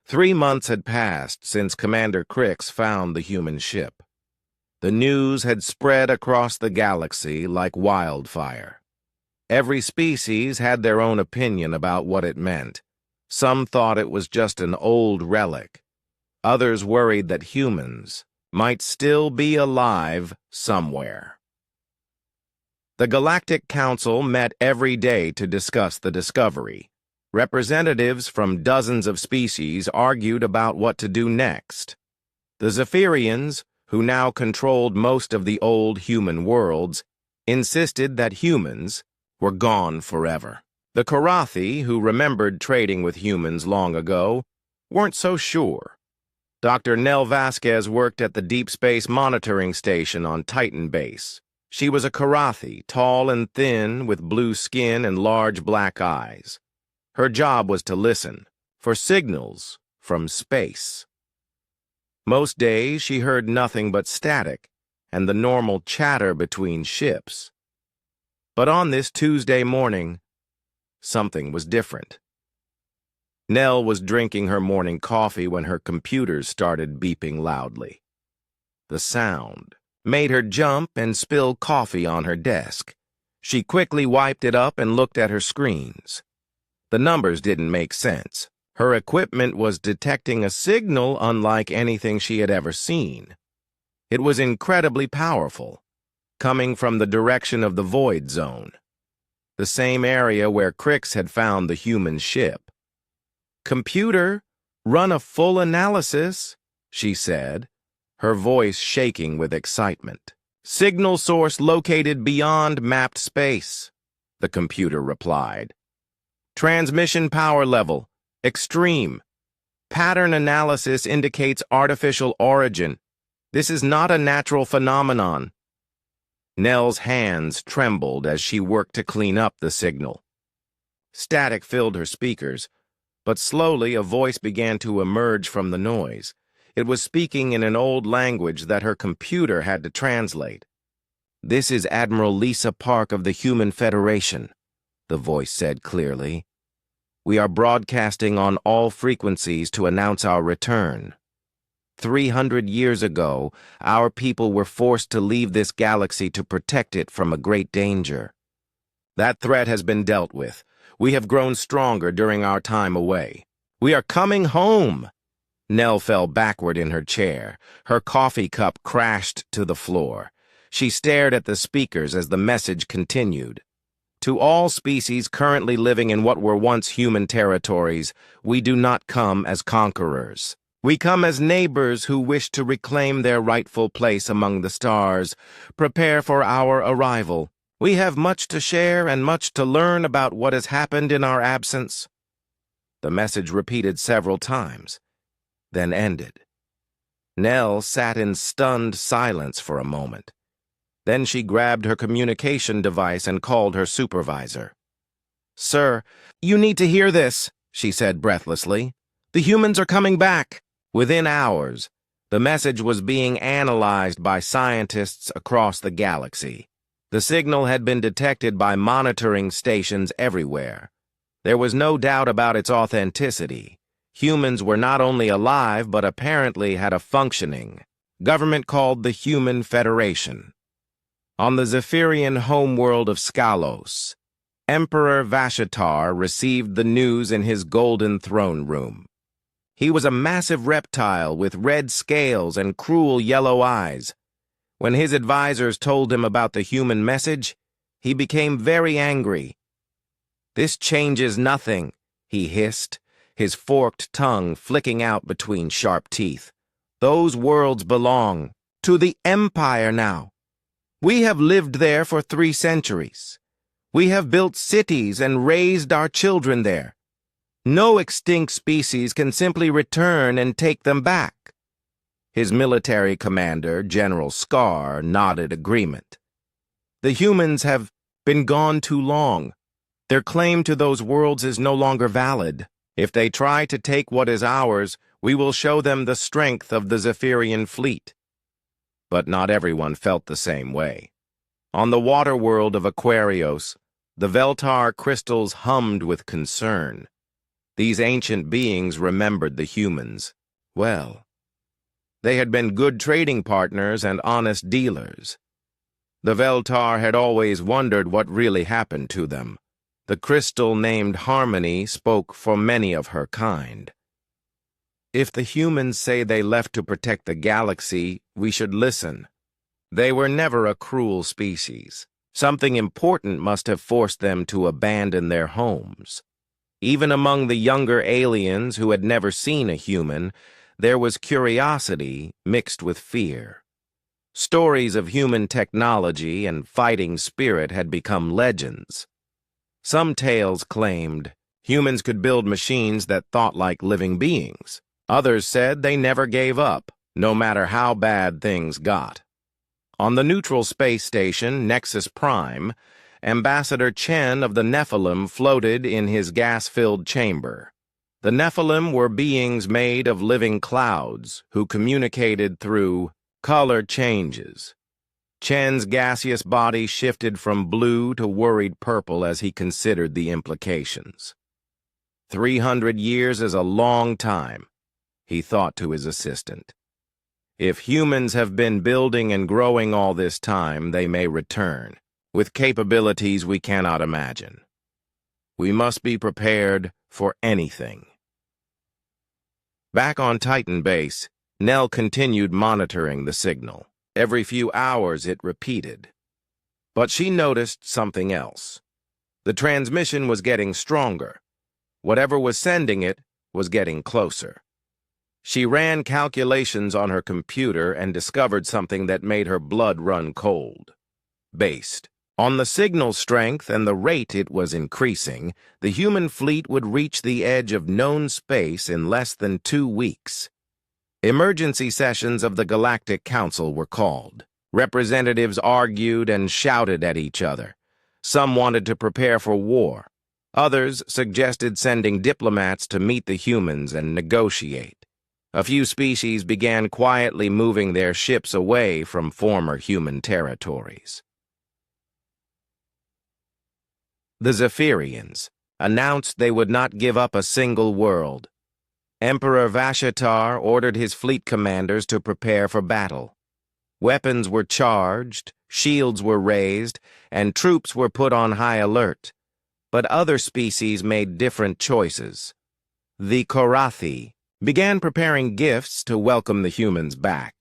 3 months had passed since Commander Crix found the human ship. The news had spread across the galaxy like wildfire. Every species had their own opinion about what it meant. Some thought it was just an old relic. Others worried that humans might still be alive somewhere. The Galactic Council met every day to discuss the discovery. Representatives from dozens of species argued about what to do next. The Zephyrians, who now controlled most of the old human worlds, insisted that humans were gone forever. The Karathi, who remembered trading with humans long ago, weren't so sure. Dr. Nell Vasquez worked at the Deep Space Monitoring Station on Titan Base. She was a Karathi, tall and thin, with blue skin and large black eyes. Her job was to listen for signals from space. Most days she heard nothing but static and the normal chatter between ships. But on this Tuesday morning, something was different. Nell was drinking her morning coffee when her computer started beeping loudly. The sound made her jump and spill coffee on her desk. She quickly wiped it up and looked at her screens. The numbers didn't make sense. Her equipment was detecting a signal unlike anything she had ever seen. It was incredibly powerful, coming from the direction of the Void Zone, the same area where Crix had found the human ship. "Computer, run a full analysis," she said, her voice shaking with excitement. "Signal source located beyond mapped space," the computer replied. "Transmission power level, extreme. Pattern analysis indicates artificial origin. This is not a natural phenomenon." Nell's hands trembled as she worked to clean up the signal. Static filled her speakers, but slowly a voice began to emerge from the noise. It was speaking in an old language that her computer had to translate. "This is Admiral Lisa Park of the Human Federation," the voice said clearly. "We are broadcasting on all frequencies to announce our return. 300 years ago, our people were forced to leave this galaxy to protect it from a great danger. That threat has been dealt with. We have grown stronger during our time away. We are coming home." Nell fell backward in her chair. Her coffee cup crashed to the floor. She stared at the speakers as the message continued. "To all species currently living in what were once human territories, we do not come as conquerors. We come as neighbors who wish to reclaim their rightful place among the stars. Prepare for our arrival. We have much to share and much to learn about what has happened in our absence." The message repeated several times, then ended. Nell sat in stunned silence for a moment. Then she grabbed her communication device and called her supervisor. "Sir, you need to hear this," she said breathlessly. "The humans are coming back." Within hours, the message was being analyzed by scientists across the galaxy. The signal had been detected by monitoring stations everywhere. There was no doubt about its authenticity. Humans were not only alive, but apparently had a functioning government called the Human Federation. On the Zephyrian homeworld of Skalos, Emperor Vashatar received the news in his golden throne room. He was a massive reptile with red scales and cruel yellow eyes. When his advisors told him about the human message, he became very angry. "This changes nothing," he hissed, his forked tongue flicking out between sharp teeth. "Those worlds belong to the Empire now. We have lived there for 3 centuries. We have built cities and raised our children there. No extinct species can simply return and take them back." His military commander, General Scar, nodded agreement. "The humans have been gone too long. Their claim to those worlds is no longer valid. If they try to take what is ours, we will show them the strength of the Zephyrian fleet." But not everyone felt the same way. On the water world of Aquarios, the Veltar crystals hummed with concern. These ancient beings remembered the humans well. They had been good trading partners and honest dealers. The Veltar had always wondered what really happened to them. The crystal named Harmony spoke for many of her kind. If the humans say they left to protect the galaxy, we should listen. They were never a cruel species. Something important must have forced them to abandon their homes. Even among the younger aliens who had never seen a human, there was curiosity mixed with fear. Stories of human technology and fighting spirit had become legends. Some tales claimed humans could build machines that thought like living beings. Others said they never gave up, no matter how bad things got. On the neutral space station, Nexus Prime, Ambassador Chen of the Nephilim floated in his gas-filled chamber. The Nephilim were beings made of living clouds who communicated through color changes. Chen's gaseous body shifted from blue to worried purple as he considered the implications. 300 years is a long time, he thought to his assistant. If humans have been building and growing all this time, they may return, with capabilities we cannot imagine. We must be prepared for anything. Back on Titan Base, Nell continued monitoring the signal. Every few hours it repeated. But she noticed something else. The transmission was getting stronger. Whatever was sending it was getting closer. She ran calculations on her computer and discovered something that made her blood run cold. Based on the signal strength and the rate it was increasing, the human fleet would reach the edge of known space in less than 2 weeks. Emergency sessions of the Galactic Council were called. Representatives argued and shouted at each other. Some wanted to prepare for war. Others suggested sending diplomats to meet the humans and negotiate. A few species began quietly moving their ships away from former human territories. The Zephyrians announced they would not give up a single world. Emperor Vashatar ordered his fleet commanders to prepare for battle. Weapons were charged, shields were raised, and troops were put on high alert. But other species made different choices. The Korathi began preparing gifts to welcome the humans back.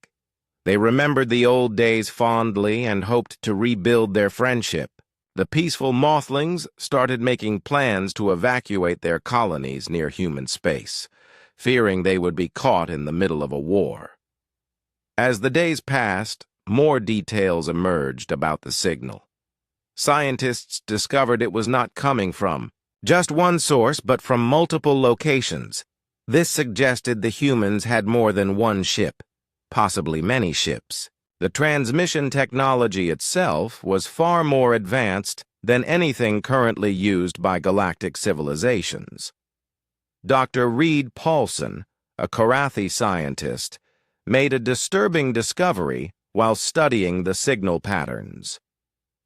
They remembered the old days fondly and hoped to rebuild their friendship. The peaceful Mothlings started making plans to evacuate their colonies near human space, fearing they would be caught in the middle of a war. As the days passed, more details emerged about the signal. Scientists discovered it was not coming from just one source, but from multiple locations. This suggested the humans had more than one ship, possibly many ships. The transmission technology itself was far more advanced than anything currently used by galactic civilizations. Dr. Reed Paulson, a Korathi scientist, made a disturbing discovery while studying the signal patterns.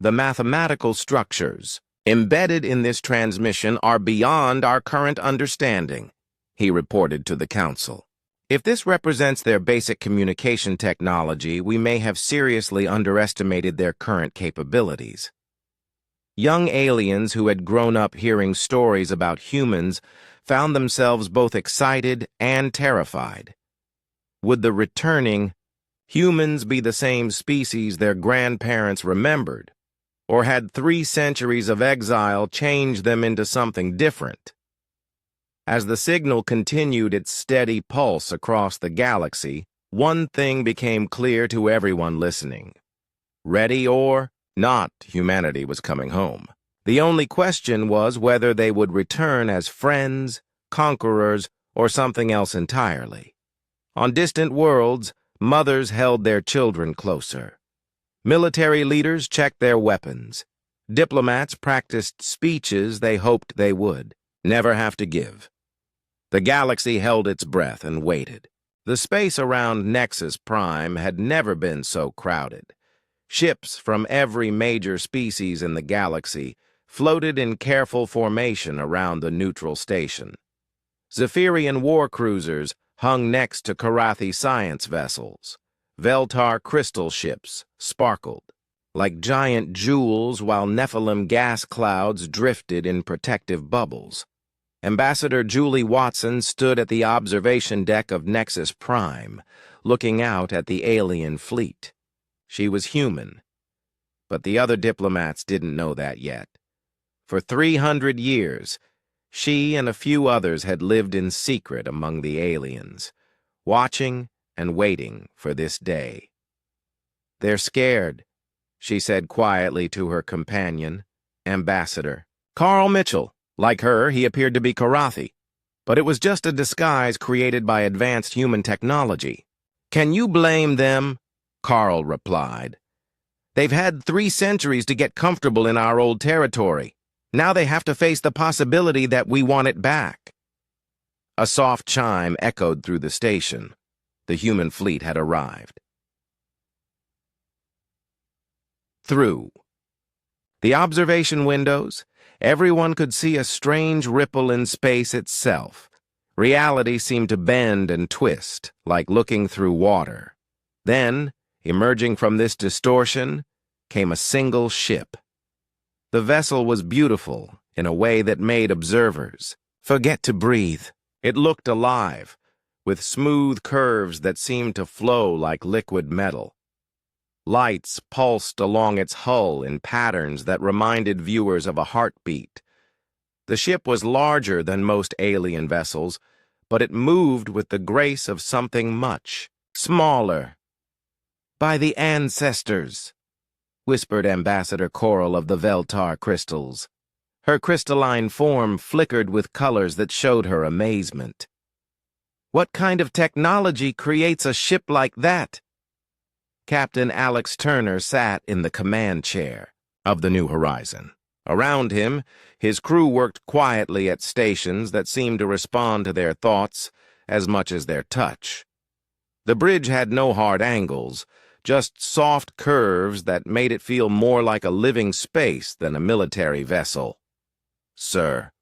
The mathematical structures embedded in this transmission are beyond our current understanding, he reported to the Council. If this represents their basic communication technology, we may have seriously underestimated their current capabilities. Young aliens who had grown up hearing stories about humans found themselves both excited and terrified. Would the returning humans be the same species their grandparents remembered, or had 3 centuries of exile changed them into something different? As the signal continued its steady pulse across the galaxy, one thing became clear to everyone listening. Ready or not, humanity was coming home. The only question was whether they would return as friends, conquerors, or something else entirely. On distant worlds, mothers held their children closer. Military leaders checked their weapons. Diplomats practiced speeches they hoped they would never have to give. The galaxy held its breath and waited. The space around Nexus Prime had never been so crowded. Ships from every major species in the galaxy floated in careful formation around the neutral station. Zephyrian war cruisers hung next to Karathi science vessels. Veltar crystal ships sparkled like giant jewels while Nephilim gas clouds drifted in protective bubbles. Ambassador Julie Watson stood at the observation deck of Nexus Prime, looking out at the alien fleet. She was human, but the other diplomats didn't know that yet. For 300 years, she and a few others had lived in secret among the aliens, watching and waiting for this day. "They're scared," she said quietly to her companion, Ambassador Carl Mitchell. Like her, he appeared to be Karathi, but it was just a disguise created by advanced human technology. "Can you blame them?" Carl replied. "They've had 3 centuries to get comfortable in our old territory. Now they have to face the possibility that we want it back." A soft chime echoed through the station. The human fleet had arrived. Through the observation windows, everyone could see a strange ripple in space itself. Reality seemed to bend and twist, like looking through water. Then, emerging from this distortion, came a single ship. The vessel was beautiful in a way that made observers forget to breathe. It looked alive, with smooth curves that seemed to flow like liquid metal. Lights pulsed along its hull in patterns that reminded viewers of a heartbeat. The ship was larger than most alien vessels, but it moved with the grace of something much smaller. "By the ancestors," whispered Ambassador Coral of the Veltar crystals. Her crystalline form flickered with colors that showed her amazement. "What kind of technology creates a ship like that?" Captain Alex Turner sat in the command chair of the New Horizon. Around him, his crew worked quietly at stations that seemed to respond to their thoughts as much as their touch. The bridge had no hard angles, just soft curves that made it feel more like a living space than a military vessel. "Sir,"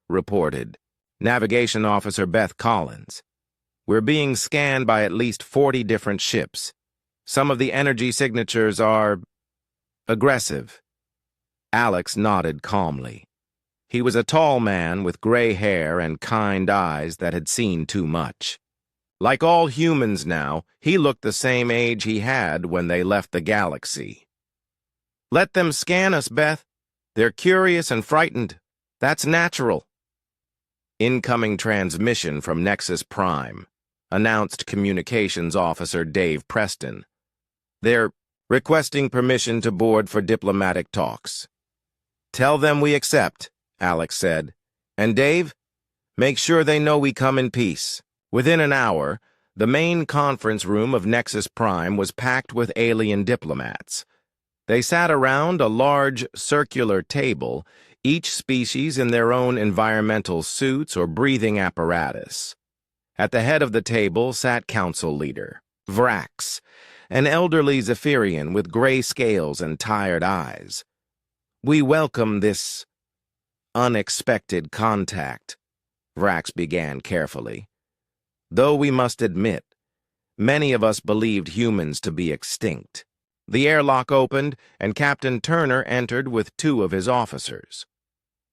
reported Navigation Officer Beth Collins, "we're being scanned by at least 40 different ships. Some of the energy signatures are aggressive." Alex nodded calmly. He was a tall man with gray hair and kind eyes that had seen too much. Like all humans now, he looked the same age he had when they left the galaxy. "Let them scan us, Beth. They're curious and frightened. That's natural." "Incoming transmission from Nexus Prime," announced Communications Officer Dave Preston. "They're requesting permission to board for diplomatic talks." "Tell them we accept," Alex said. "And Dave, make sure they know we come in peace." Within an hour, the main conference room of Nexus Prime was packed with alien diplomats. They sat around a large circular table, each species in their own environmental suits or breathing apparatus. At the head of the table sat Council Leader Vrax, an elderly Zephyrian with gray scales and tired eyes. "We welcome this unexpected contact," Vrax began carefully. "Though we must admit, many of us believed humans to be extinct." The airlock opened, and Captain Turner entered with 2 of his officers.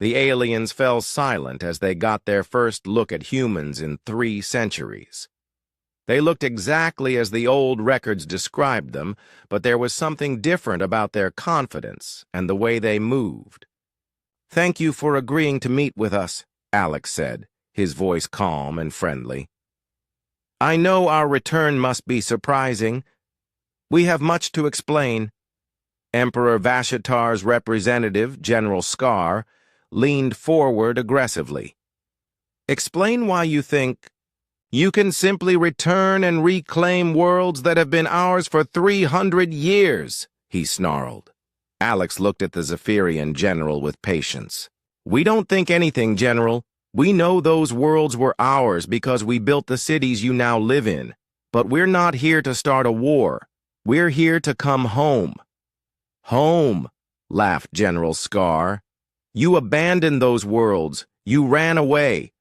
The aliens fell silent as they got their first look at humans in 3 centuries. They looked exactly as the old records described them, but there was something different about their confidence and the way they moved. "Thank you for agreeing to meet with us," Alex said, his voice calm and friendly. "I know our return must be surprising. We have much to explain." Emperor Vashatar's representative, General Scar, leaned forward aggressively. "Explain why you think you can simply return and reclaim worlds that have been ours for 300 years, he snarled. Alex looked at the Zephyrian general with patience. "We don't think anything, General. We know those worlds were ours because we built the cities you now live in. But we're not here to start a war. We're here to come home." "Home," laughed General Scar. "You abandoned those worlds. You ran away.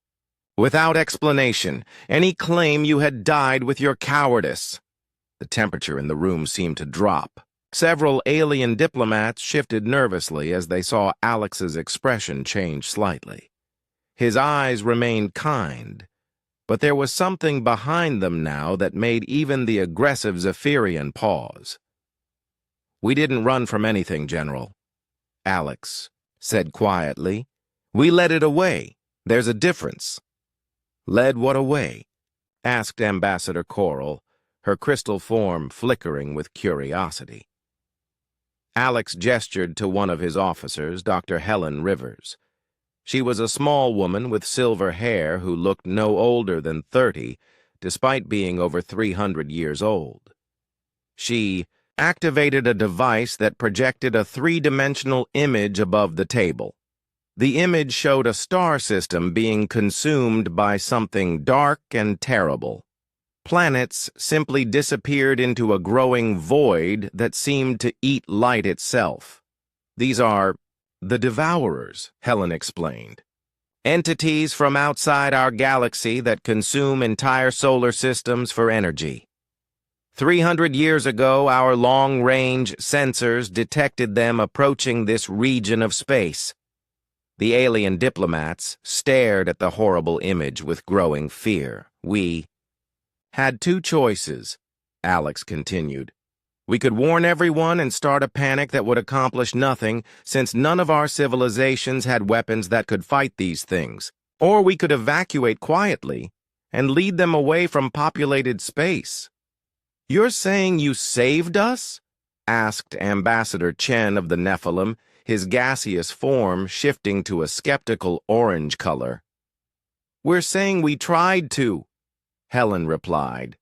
Without explanation, any claim you had died with your cowardice. The temperature in the room seemed to drop. Several alien diplomats shifted nervously as they saw Alex's expression change slightly. His eyes remained kind, but there was something behind them now that made even the aggressive Zephyrian pause. "We didn't run from anything, General," Alex said quietly. "We led it away. There's a difference." "Led what away?" asked Ambassador Coral, her crystal form flickering with curiosity. Alex gestured to one of his officers, Dr. Helen Rivers. She was a small woman with silver hair who looked no older than 30, despite being over 300 years old. She activated a device that projected a three-dimensional image above the table. The image showed a star system being consumed by something dark and terrible. Planets simply disappeared into a growing void that seemed to eat light itself. "These are the Devourers," Helen explained. "Entities from outside our galaxy that consume entire solar systems for energy. 300 years ago, our long-range sensors detected them approaching this region of space." The alien diplomats stared at the horrible image with growing fear. "We had two choices," Alex continued. "We could warn everyone and start a panic that would accomplish nothing, since none of our civilizations had weapons that could fight these things. Or we could evacuate quietly and lead them away from populated space." "You're saying you saved us?" asked Ambassador Chen of the Nephilim, his gaseous form shifting to a skeptical orange color. "We're saying we tried to," Helen replied.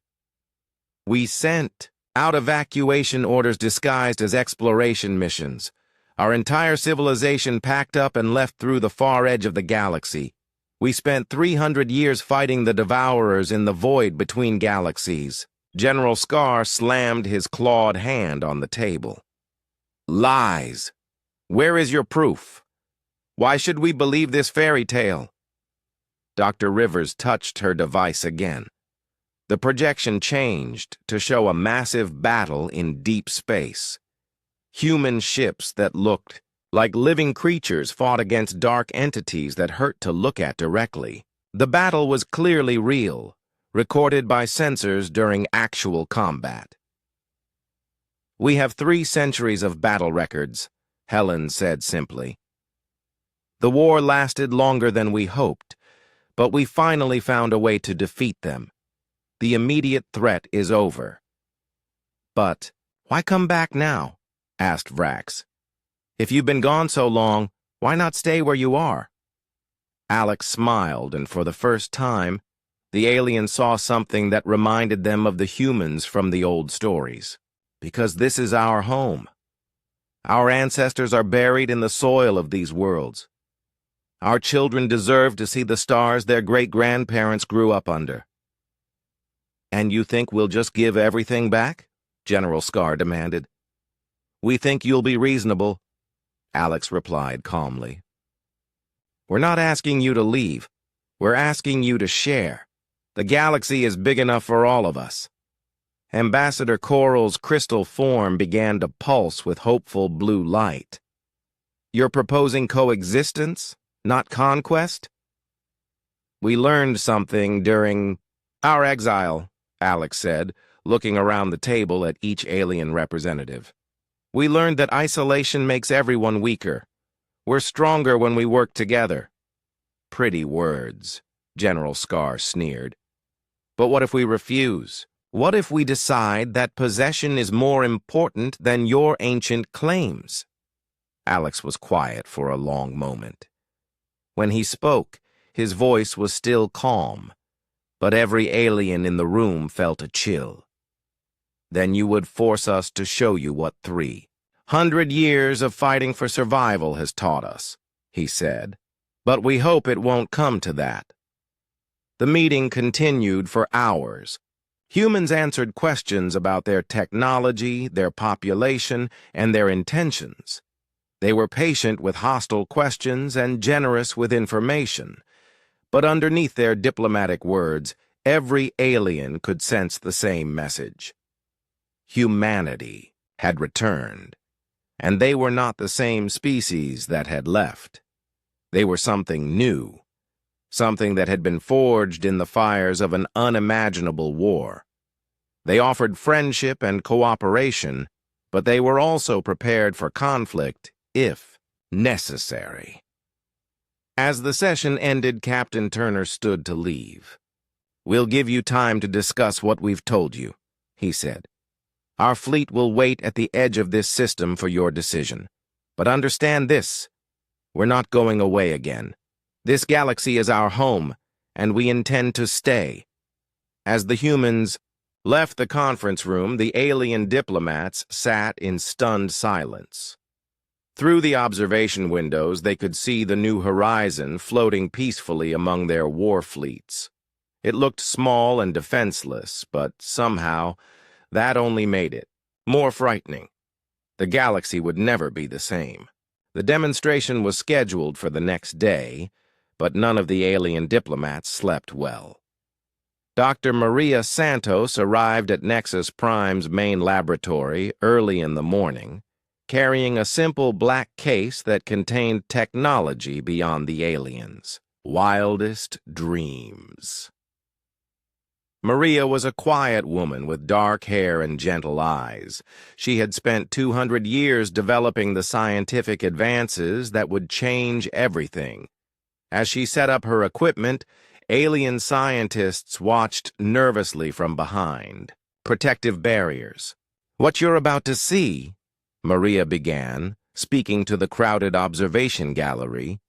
"We sent out evacuation orders disguised as exploration missions. Our entire civilization packed up and left through the far edge of the galaxy. We spent 300 years fighting the Devourers in the void between galaxies." General Scar slammed his clawed hand on the table. "Lies! Where is your proof? Why should we believe this fairy tale?" Dr. Rivers touched her device again. The projection changed to show a massive battle in deep space. Human ships that looked like living creatures fought against dark entities that hurt to look at directly. The battle was clearly real, recorded by sensors during actual combat. "We have 3 centuries of battle records," Helen said simply. "The war lasted longer than we hoped, but we finally found a way to defeat them. The immediate threat is over." "But why come back now?" asked Vrax. "If you've been gone so long, why not stay where you are?" Alex smiled, and for the first time, the aliens saw something that reminded them of the humans from the old stories. "Because this is our home. Our ancestors are buried in the soil of these worlds. Our children deserve to see the stars their great-grandparents grew up under." "And you think we'll just give everything back?" General Scar demanded. "We think you'll be reasonable," Alex replied calmly. "We're not asking you to leave. We're asking you to share. The galaxy is big enough for all of us." Ambassador Coral's crystal form began to pulse with hopeful blue light. "You're proposing coexistence, not conquest?" "We learned something during our exile," Alex said, looking around the table at each alien representative. "We learned that isolation makes everyone weaker. We're stronger when we work together." "Pretty words," General Scar sneered. "But what if we refuse? What if we decide that possession is more important than your ancient claims?" Alex was quiet for a long moment. When he spoke, his voice was still calm, but every alien in the room felt a chill. "Then you would force us to show you what 300 years of fighting for survival has taught us," he said. "But we hope it won't come to that." The meeting continued for hours. Humans answered questions about their technology, their population, and their intentions. They were patient with hostile questions and generous with information. But underneath their diplomatic words, every alien could sense the same message. Humanity had returned, and they were not the same species that had left. They were something new, something that had been forged in the fires of an unimaginable war. They offered friendship and cooperation, but they were also prepared for conflict if necessary. As the session ended, Captain Turner stood to leave. "We'll give you time to discuss what we've told you," he said. "Our fleet will wait at the edge of this system for your decision. But understand this, we're not going away again. This galaxy is our home, and we intend to stay." As the humans left the conference room, the alien diplomats sat in stunned silence. Through the observation windows, they could see the new horizon floating peacefully among their war fleets. It looked small and defenseless, but somehow that only made it more frightening. The galaxy would never be the same. The demonstration was scheduled for the next day, but none of the alien diplomats slept well. Dr. Maria Santos arrived at Nexus Prime's main laboratory early in the morning, carrying a simple black case that contained technology beyond the aliens' wildest dreams. Maria was a quiet woman with dark hair and gentle eyes. She had spent 200 years developing the scientific advances that would change everything. As she set up her equipment, alien scientists watched nervously from behind. Protective barriers. "What you're about to see," Maria began, speaking to the crowded observation gallery,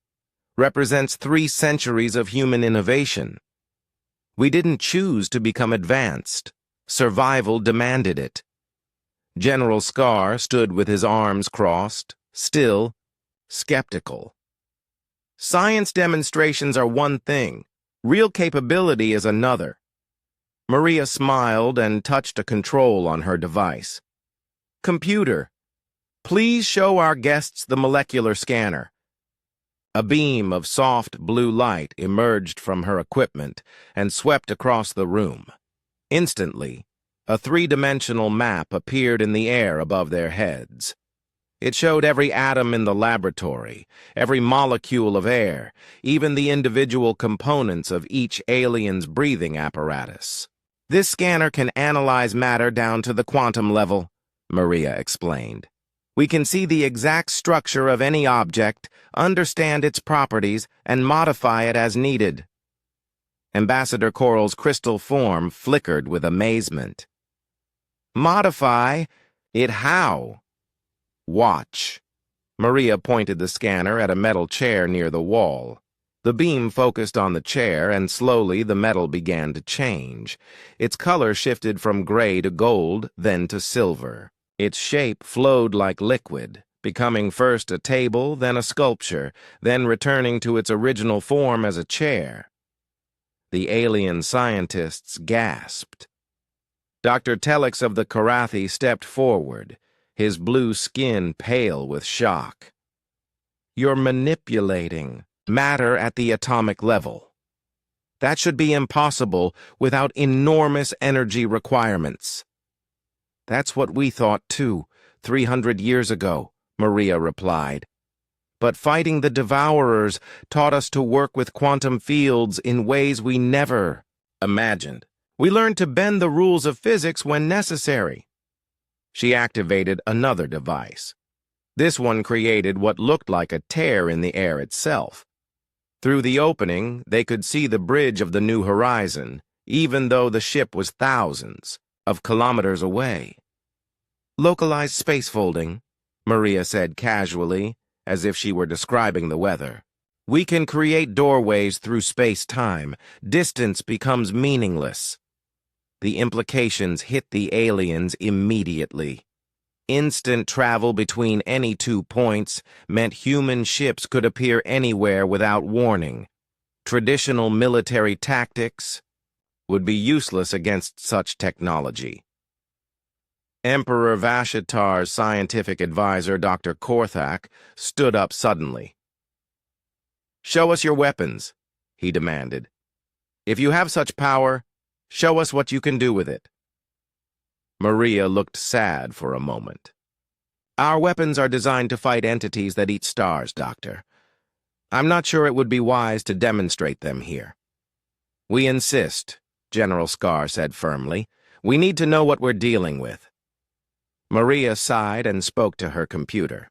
"represents 3 centuries of human innovation. We didn't choose to become advanced. Survival demanded it." General Scar stood with his arms crossed, still skeptical. "Science demonstrations are one thing. Real capability is another." Maria smiled and touched a control on her device. "Computer, please show our guests the molecular scanner." A beam of soft blue light emerged from her equipment and swept across the room. Instantly, a 3-dimensional map appeared in the air above their heads. It showed every atom in the laboratory, every molecule of air, even the individual components of each alien's breathing apparatus. "This scanner can analyze matter down to the quantum level," Maria explained. "We can see the exact structure of any object, understand its properties, and modify it as needed." Ambassador Coral's crystal form flickered with amazement. "Modify? It how?" "Watch." Maria pointed the scanner at a metal chair near the wall. The beam focused on the chair, and slowly the metal began to change. Its color shifted from gray to gold, then to silver. Its shape flowed like liquid, becoming first a table, then a sculpture, then returning to its original form as a chair. The alien scientists gasped. Dr. Telix of the Karathi stepped forward, his blue skin pale with shock. "You're manipulating matter at the atomic level. That should be impossible without enormous energy requirements." "That's what we thought too, 300 years ago," Maria replied. "But fighting the Devourers taught us to work with quantum fields in ways we never imagined. We learned to bend the rules of physics when necessary." She activated another device. This one created what looked like a tear in the air itself. Through the opening, they could see the bridge of the new horizon, even though the ship was thousands of kilometers away. "Localized space folding," Maria said casually, as if she were describing the weather. "We can create doorways through space-time. Distance becomes meaningless." The implications hit the aliens immediately. Instant travel between any 2 points meant human ships could appear anywhere without warning. Traditional military tactics would be useless against such technology. Emperor Vashitar's scientific advisor, Dr. Korthak, stood up suddenly. "Show us your weapons," he demanded. "If you have such power, show us what you can do with it." Maria looked sad for a moment. "Our weapons are designed to fight entities that eat stars, Doctor. I'm not sure it would be wise to demonstrate them here." "We insist," General Scar said firmly. "We need to know what we're dealing with." Maria sighed and spoke to her computer.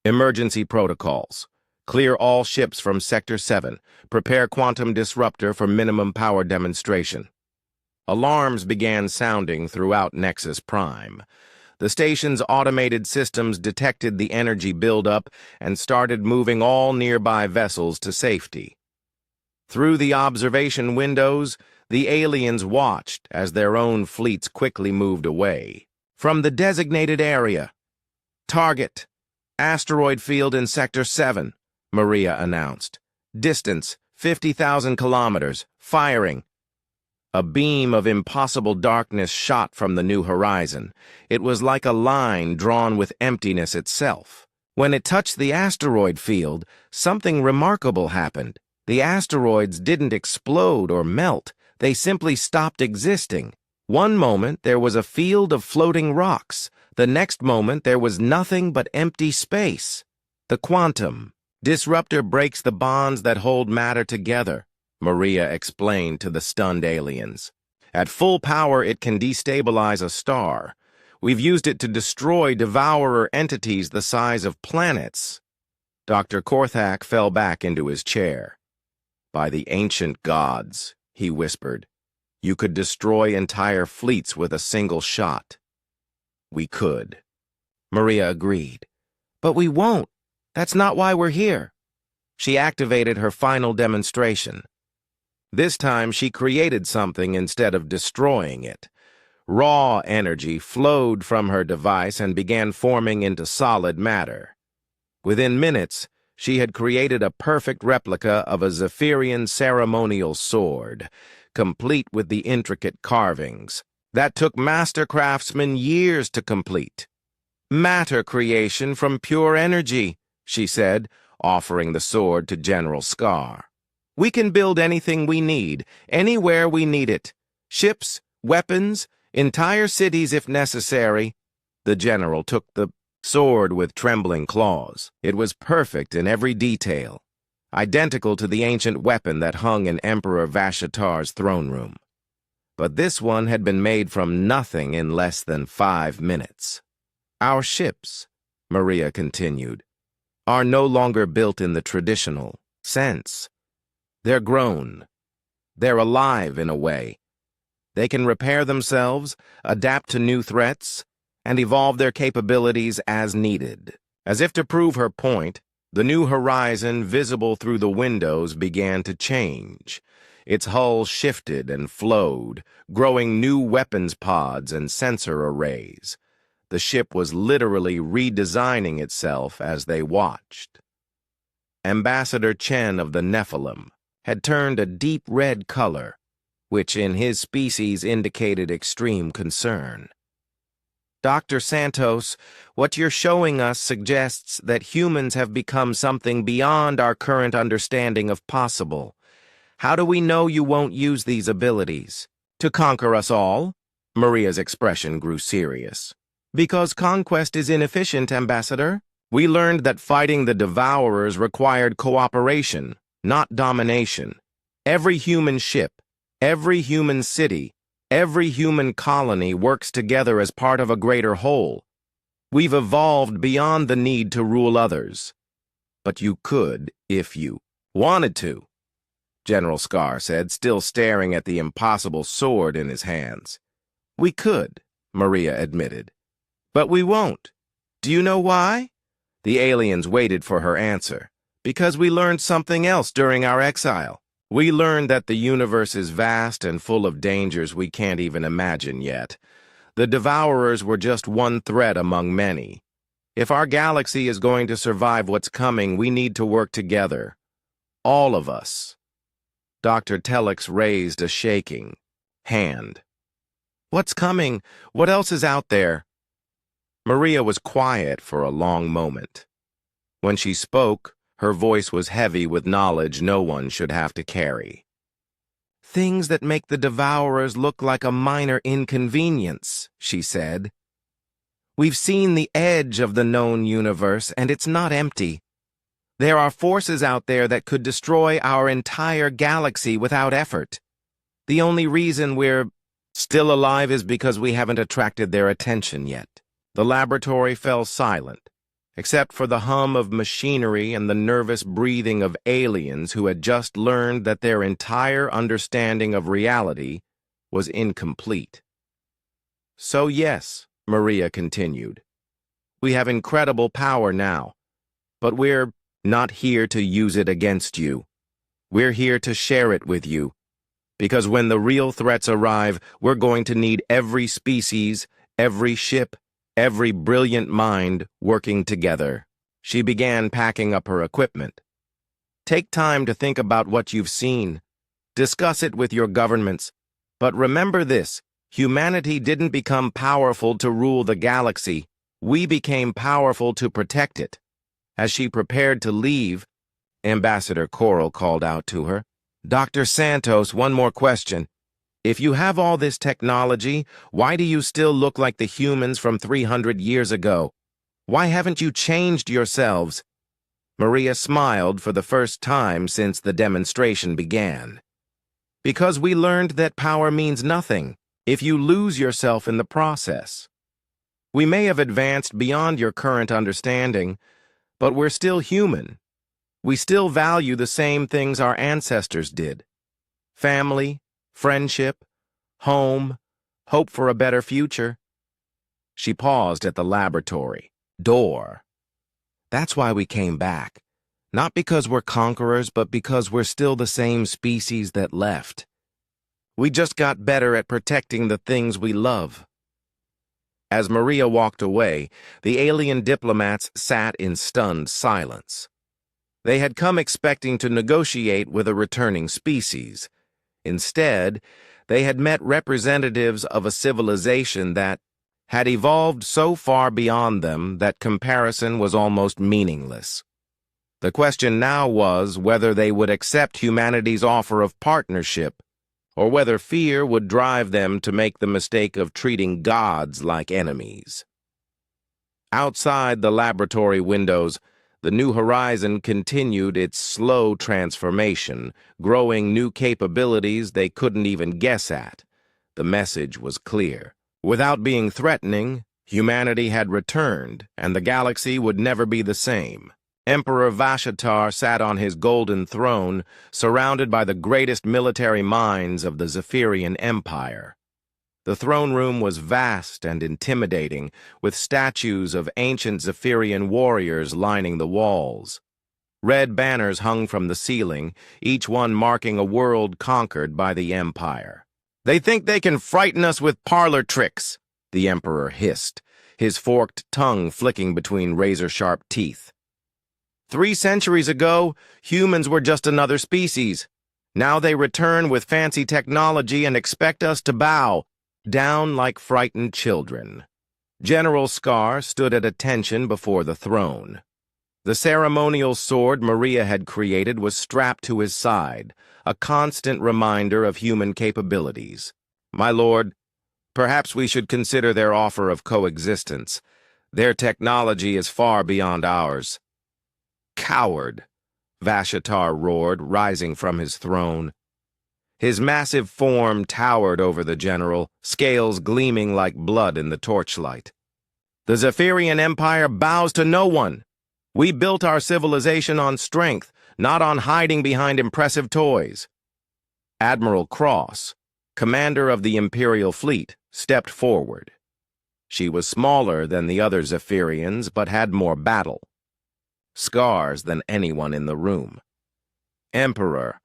"Emergency protocols. Clear all ships from Sector 7. Prepare quantum disruptor for minimum power demonstration." Alarms began sounding throughout Nexus Prime. The station's automated systems detected the energy buildup and started moving all nearby vessels to safety. Through the observation windows, the aliens watched as their own fleets quickly moved away. From the designated area, "Target, asteroid field in Sector 7, Maria announced. "Distance, 50,000 kilometers. Firing." A beam of impossible darkness shot from the new horizon. It was like a line drawn with emptiness itself. When it touched the asteroid field, something remarkable happened. The asteroids didn't explode or melt. They simply stopped existing. One moment there was a field of floating rocks. The next moment there was nothing but empty space. "The quantum disruptor breaks the bonds that hold matter together," Maria explained to the stunned aliens. "At full power, it can destabilize a star. We've used it to destroy devourer entities the size of planets." Dr. Korthak fell back into his chair. "By the ancient gods," he whispered, "you could destroy entire fleets with a single shot." "We could," Maria agreed. "But we won't. That's not why we're here." She activated her final demonstration. This time she created something instead of destroying it. Raw energy flowed from her device and began forming into solid matter. Within minutes, she had created a perfect replica of a Zephyrian ceremonial sword, complete with the intricate carvings. That took master craftsmen years to complete. "Matter creation from pure energy," she said, offering the sword to General Scar. "We can build anything we need, anywhere we need it. Ships, weapons, entire cities if necessary." The general took the sword with trembling claws. It was perfect in every detail, identical to the ancient weapon that hung in Emperor Vashatar's throne room. But this one had been made from nothing in less than 5 minutes. "Our ships," Maria continued, "are no longer built in the traditional sense. They're grown. They're alive in a way. They can repair themselves, adapt to new threats, and evolve their capabilities as needed." As if to prove her point, the new horizon visible through the windows began to change. Its hull shifted and flowed, growing new weapons pods and sensor arrays. The ship was literally redesigning itself as they watched. Ambassador Chen of the Nephilim had turned a deep red color, which in his species indicated extreme concern. "Dr. Santos, what you're showing us suggests that humans have become something beyond our current understanding of possible. How do we know you won't use these abilities? To conquer us all?" Maria's expression grew serious. "Because conquest is inefficient, Ambassador. We learned that fighting the Devourers required cooperation, not domination. Every human ship, every human city, every human colony works together as part of a greater whole. We've evolved beyond the need to rule others. But you could if you wanted to," General Scar said, still staring at the impossible sword in his hands. "We could," Maria admitted. "But we won't. Do you know why?" The aliens waited for her answer. "Because we learned something else during our exile. We learned that the universe is vast and full of dangers we can't even imagine yet. The Devourers were just one threat among many. If our galaxy is going to survive what's coming, we need to work together. All of us." Dr. Telix raised a shaking hand. "What's coming? What else is out there?" Maria was quiet for a long moment. When she spoke, Her voice was heavy with knowledge no one should have to carry. "Things that make the Devourers look like a minor inconvenience," she said. "We've seen the edge of the known universe, and it's not empty. There are forces out there that could destroy our entire galaxy without effort. The only reason we're still alive is because we haven't attracted their attention yet." The laboratory fell silent, except for the hum of machinery and the nervous breathing of aliens who had just learned that their entire understanding of reality was incomplete. "So yes," Maria continued, "we have incredible power now, but we're not here to use it against you. We're here to share it with you, because when the real threats arrive, we're going to need every species, every ship, every brilliant mind working together." She began packing up her equipment. "Take time to think about what you've seen. Discuss it with your governments. But remember this, humanity didn't become powerful to rule the galaxy. We became powerful to protect it." As she prepared to leave, Ambassador Coral called out to her, "Dr. Santos, one more question. If you have all this technology, why do you still look like the humans from 300 years ago? Why haven't you changed yourselves?" Maria smiled for the first time since the demonstration began. "Because we learned that power means nothing if you lose yourself in the process. We may have advanced beyond your current understanding, but we're still human. We still value the same things our ancestors did: family, friendship, home, hope for a better future." She paused at the laboratory door. "That's why we came back. Not because we're conquerors, but because we're still the same species that left. We just got better at protecting the things we love." As Maria walked away, the alien diplomats sat in stunned silence. They had come expecting to negotiate with a returning species. Instead, they had met representatives of a civilization that had evolved so far beyond them that comparison was almost meaningless. The question now was whether they would accept humanity's offer of partnership, or whether fear would drive them to make the mistake of treating gods like enemies. Outside the laboratory windows, the New Horizon continued its slow transformation, growing new capabilities they couldn't even guess at. The message was clear. Without being threatening, humanity had returned, and the galaxy would never be the same. Emperor Vashatar sat on his golden throne, surrounded by the greatest military minds of the Zephyrian Empire. The throne room was vast and intimidating, with statues of ancient Zephyrian warriors lining the walls. Red banners hung from the ceiling, each one marking a world conquered by the Empire. "They think they can frighten us with parlor tricks," the Emperor hissed, his forked tongue flicking between razor-sharp teeth. 3 centuries ago, humans were just another species. Now they return with fancy technology and expect us to bow down like frightened children. General Scar stood at attention before the throne. The ceremonial sword Maria had created was strapped to his side, a constant reminder of human capabilities. "My lord, perhaps we should consider their offer of coexistence. Their technology is far beyond ours." "Coward!" Vashatar roared, rising from his throne. His massive form towered over the general, scales gleaming like blood in the torchlight. "The Zephyrian Empire bows to no one. We built our civilization on strength, not on hiding behind impressive toys." Admiral Cross, commander of the Imperial fleet, stepped forward. She was smaller than the other Zephyrians, but had more battle scars than anyone in the room. "Emperor,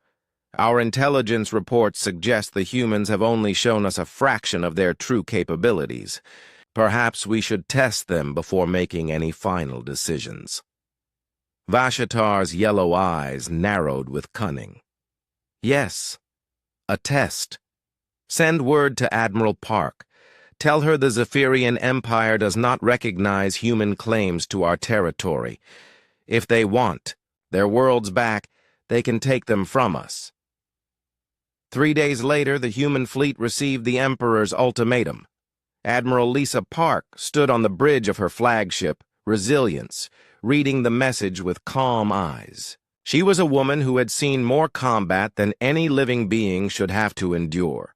our intelligence reports suggest the humans have only shown us a fraction of their true capabilities. Perhaps we should test them before making any final decisions." Vashatar's yellow eyes narrowed with cunning. "Yes, a test. Send word to Admiral Park. Tell her the Zephyrian Empire does not recognize human claims to our territory. If they want, Their world's back, they can take them from us. 3 days later, the human fleet received the Emperor's ultimatum. Admiral Lisa Park stood on the bridge of her flagship, Resilience, reading the message with calm eyes. She was a woman who had seen more combat than any living being should have to endure.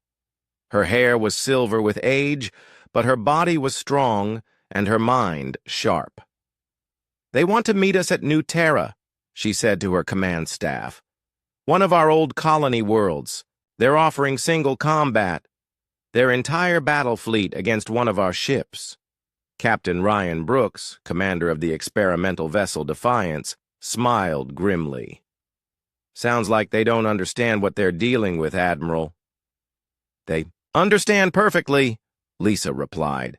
Her hair was silver with age, but her body was strong and her mind sharp. "They want to meet us at New Terra," she said to her command staff. "One of our old colony worlds. They're offering single combat. Their entire battle fleet against one of our ships." Captain Ryan Brooks, commander of the experimental vessel Defiance, smiled grimly. "Sounds like they don't understand what they're dealing with, Admiral." "They understand perfectly," Lisa replied.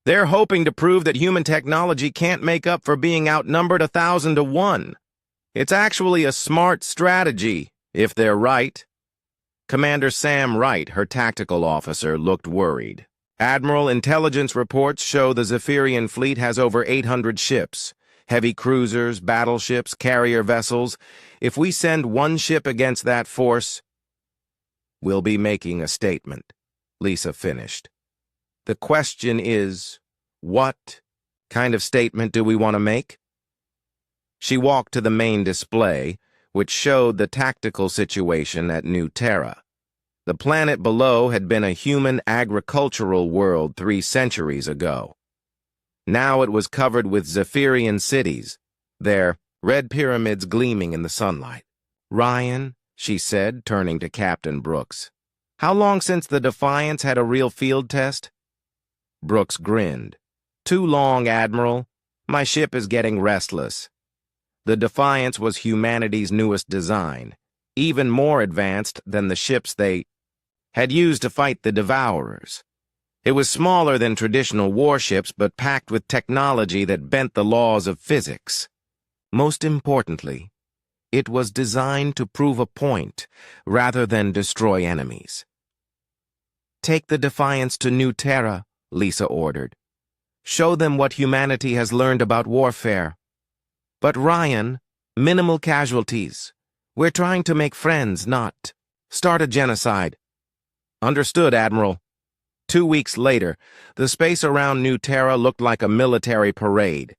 "They're hoping to prove that human technology can't make up for being outnumbered 1,000 to 1. It's actually a smart strategy, if they're right." Commander Sam Wright, her tactical officer, looked worried. "Admiral, intelligence reports show the Zephyrian fleet has over 800 ships, heavy cruisers, battleships, carrier vessels. If we send one ship against that force, we'll be making a statement," Lisa finished. "The question is, what kind of statement do we want to make?" She walked to the main display, which showed the tactical situation at New Terra. The planet below had been a human agricultural world 3 centuries ago. Now it was covered with Zephyrian cities, their red pyramids gleaming in the sunlight. "Ryan," she said, turning to Captain Brooks, "how long since the Defiance had a real field test?" Brooks grinned. "Too long, Admiral. My ship is getting restless." The Defiance was humanity's newest design, even more advanced than the ships they had used to fight the Devourers. It was smaller than traditional warships, but packed with technology that bent the laws of physics. Most importantly, it was designed to prove a point rather than destroy enemies. "Take the Defiance to New Terra," Lisa ordered. "Show them what humanity has learned about warfare. But Ryan, minimal casualties. We're trying to make friends, not start a genocide." "Understood, Admiral." 2 weeks later, the space around New Terra looked like a military parade.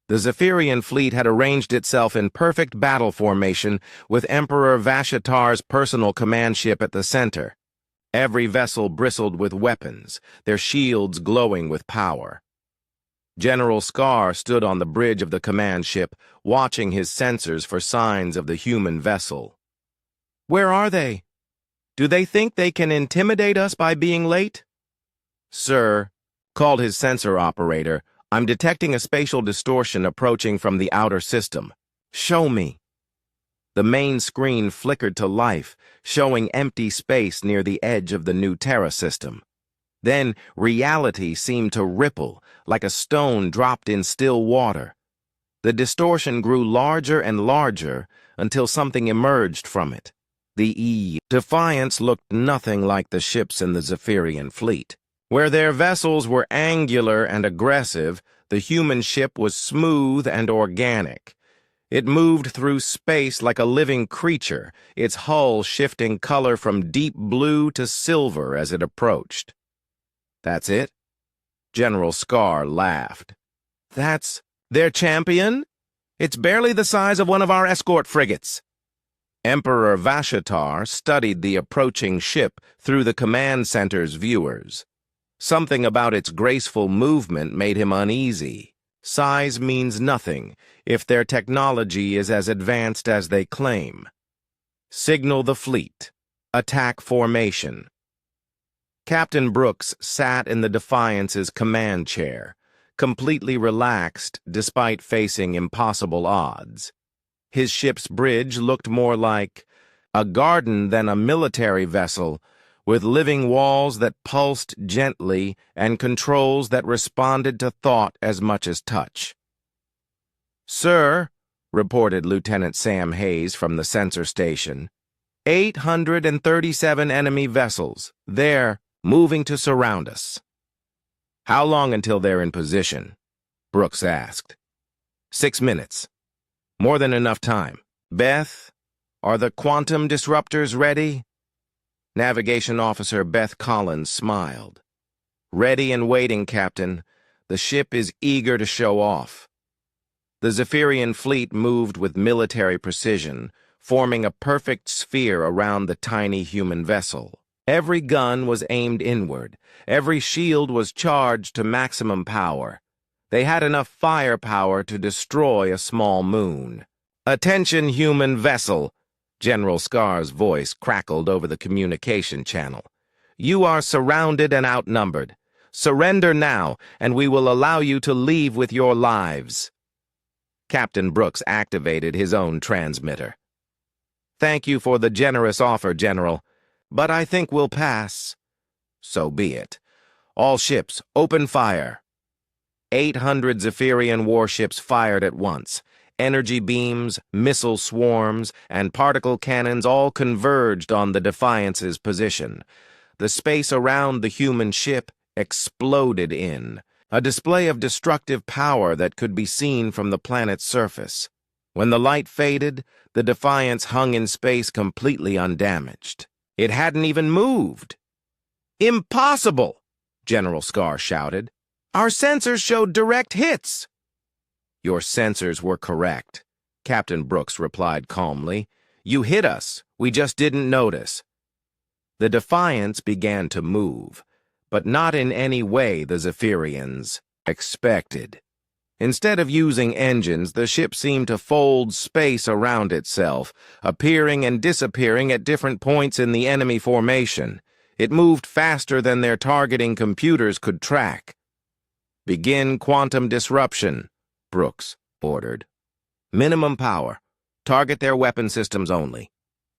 The Zephyrian fleet had arranged itself in perfect battle formation, with Emperor Vashatar's personal command ship at the center. Every vessel bristled with weapons, their shields glowing with power. General Scar stood on the bridge of the command ship, watching his sensors for signs of the human vessel. "Where are they? Do they think they can intimidate us by being late?" "Sir," called his sensor operator, "I'm detecting a spatial distortion approaching from the outer system. Show me." The main screen flickered to life, showing empty space near the edge of the New Terra system. Then reality seemed to ripple, like a stone dropped in still water. The distortion grew larger and larger until something emerged from it. The Defiance looked nothing like the ships in the Zephyrian fleet. Where their vessels were angular and aggressive, the human ship was smooth and organic. It moved through space like a living creature, its hull shifting color from deep blue to silver as it approached. "That's it?" General Scar laughed. "That's their champion? It's barely the size of one of our escort frigates." Emperor Vashatar studied the approaching ship through the command center's viewers. Something about its graceful movement made him uneasy. Size means nothing if their technology is as advanced as they claim. "Signal the fleet. Attack formation." Captain Brooks sat in the Defiance's command chair, completely relaxed despite facing impossible odds. His ship's bridge looked more like a garden than a military vessel, with living walls that pulsed gently and controls that responded to thought as much as touch. "Sir," reported Lieutenant Sam Hayes from the sensor station, 837 enemy vessels. They're moving to surround us." "How long until they're in position?" Brooks asked. 6 minutes. More than enough time. Beth, are the quantum disruptors ready? Navigation Officer Beth Collins smiled. Ready and waiting, Captain. The ship is eager to show off. The Zephyrian fleet moved with military precision, forming a perfect sphere around the tiny human vessel. Every gun was aimed inward. Every shield was charged to maximum power. They had enough firepower to destroy a small moon. "Attention, human vessel!" General Scar's voice crackled over the communication channel. "You are surrounded and outnumbered. Surrender now, and we will allow you to leave with your lives." Captain Brooks activated his own transmitter. "Thank you for the generous offer, General, but I think we'll pass." "So be it. All ships, open fire." 800 Zephyrian warships fired at once. Energy beams, missile swarms, and particle cannons all converged on the Defiance's position. The space around the human ship exploded in, a display of destructive power that could be seen from the planet's surface. When the light faded, the Defiance hung in space completely undamaged. It hadn't even moved. "Impossible!" General Scar shouted. "Our sensors showed direct hits." "Your sensors were correct," Captain Brooks replied calmly. "You hit us. We just didn't notice." The Defiance began to move, but not in any way the Zephyrians expected. Instead of using engines, the ship seemed to fold space around itself, appearing and disappearing at different points in the enemy formation. It moved faster than their targeting computers could track. "Begin quantum disruption," Brooks ordered. "Minimum power. Target their weapon systems only."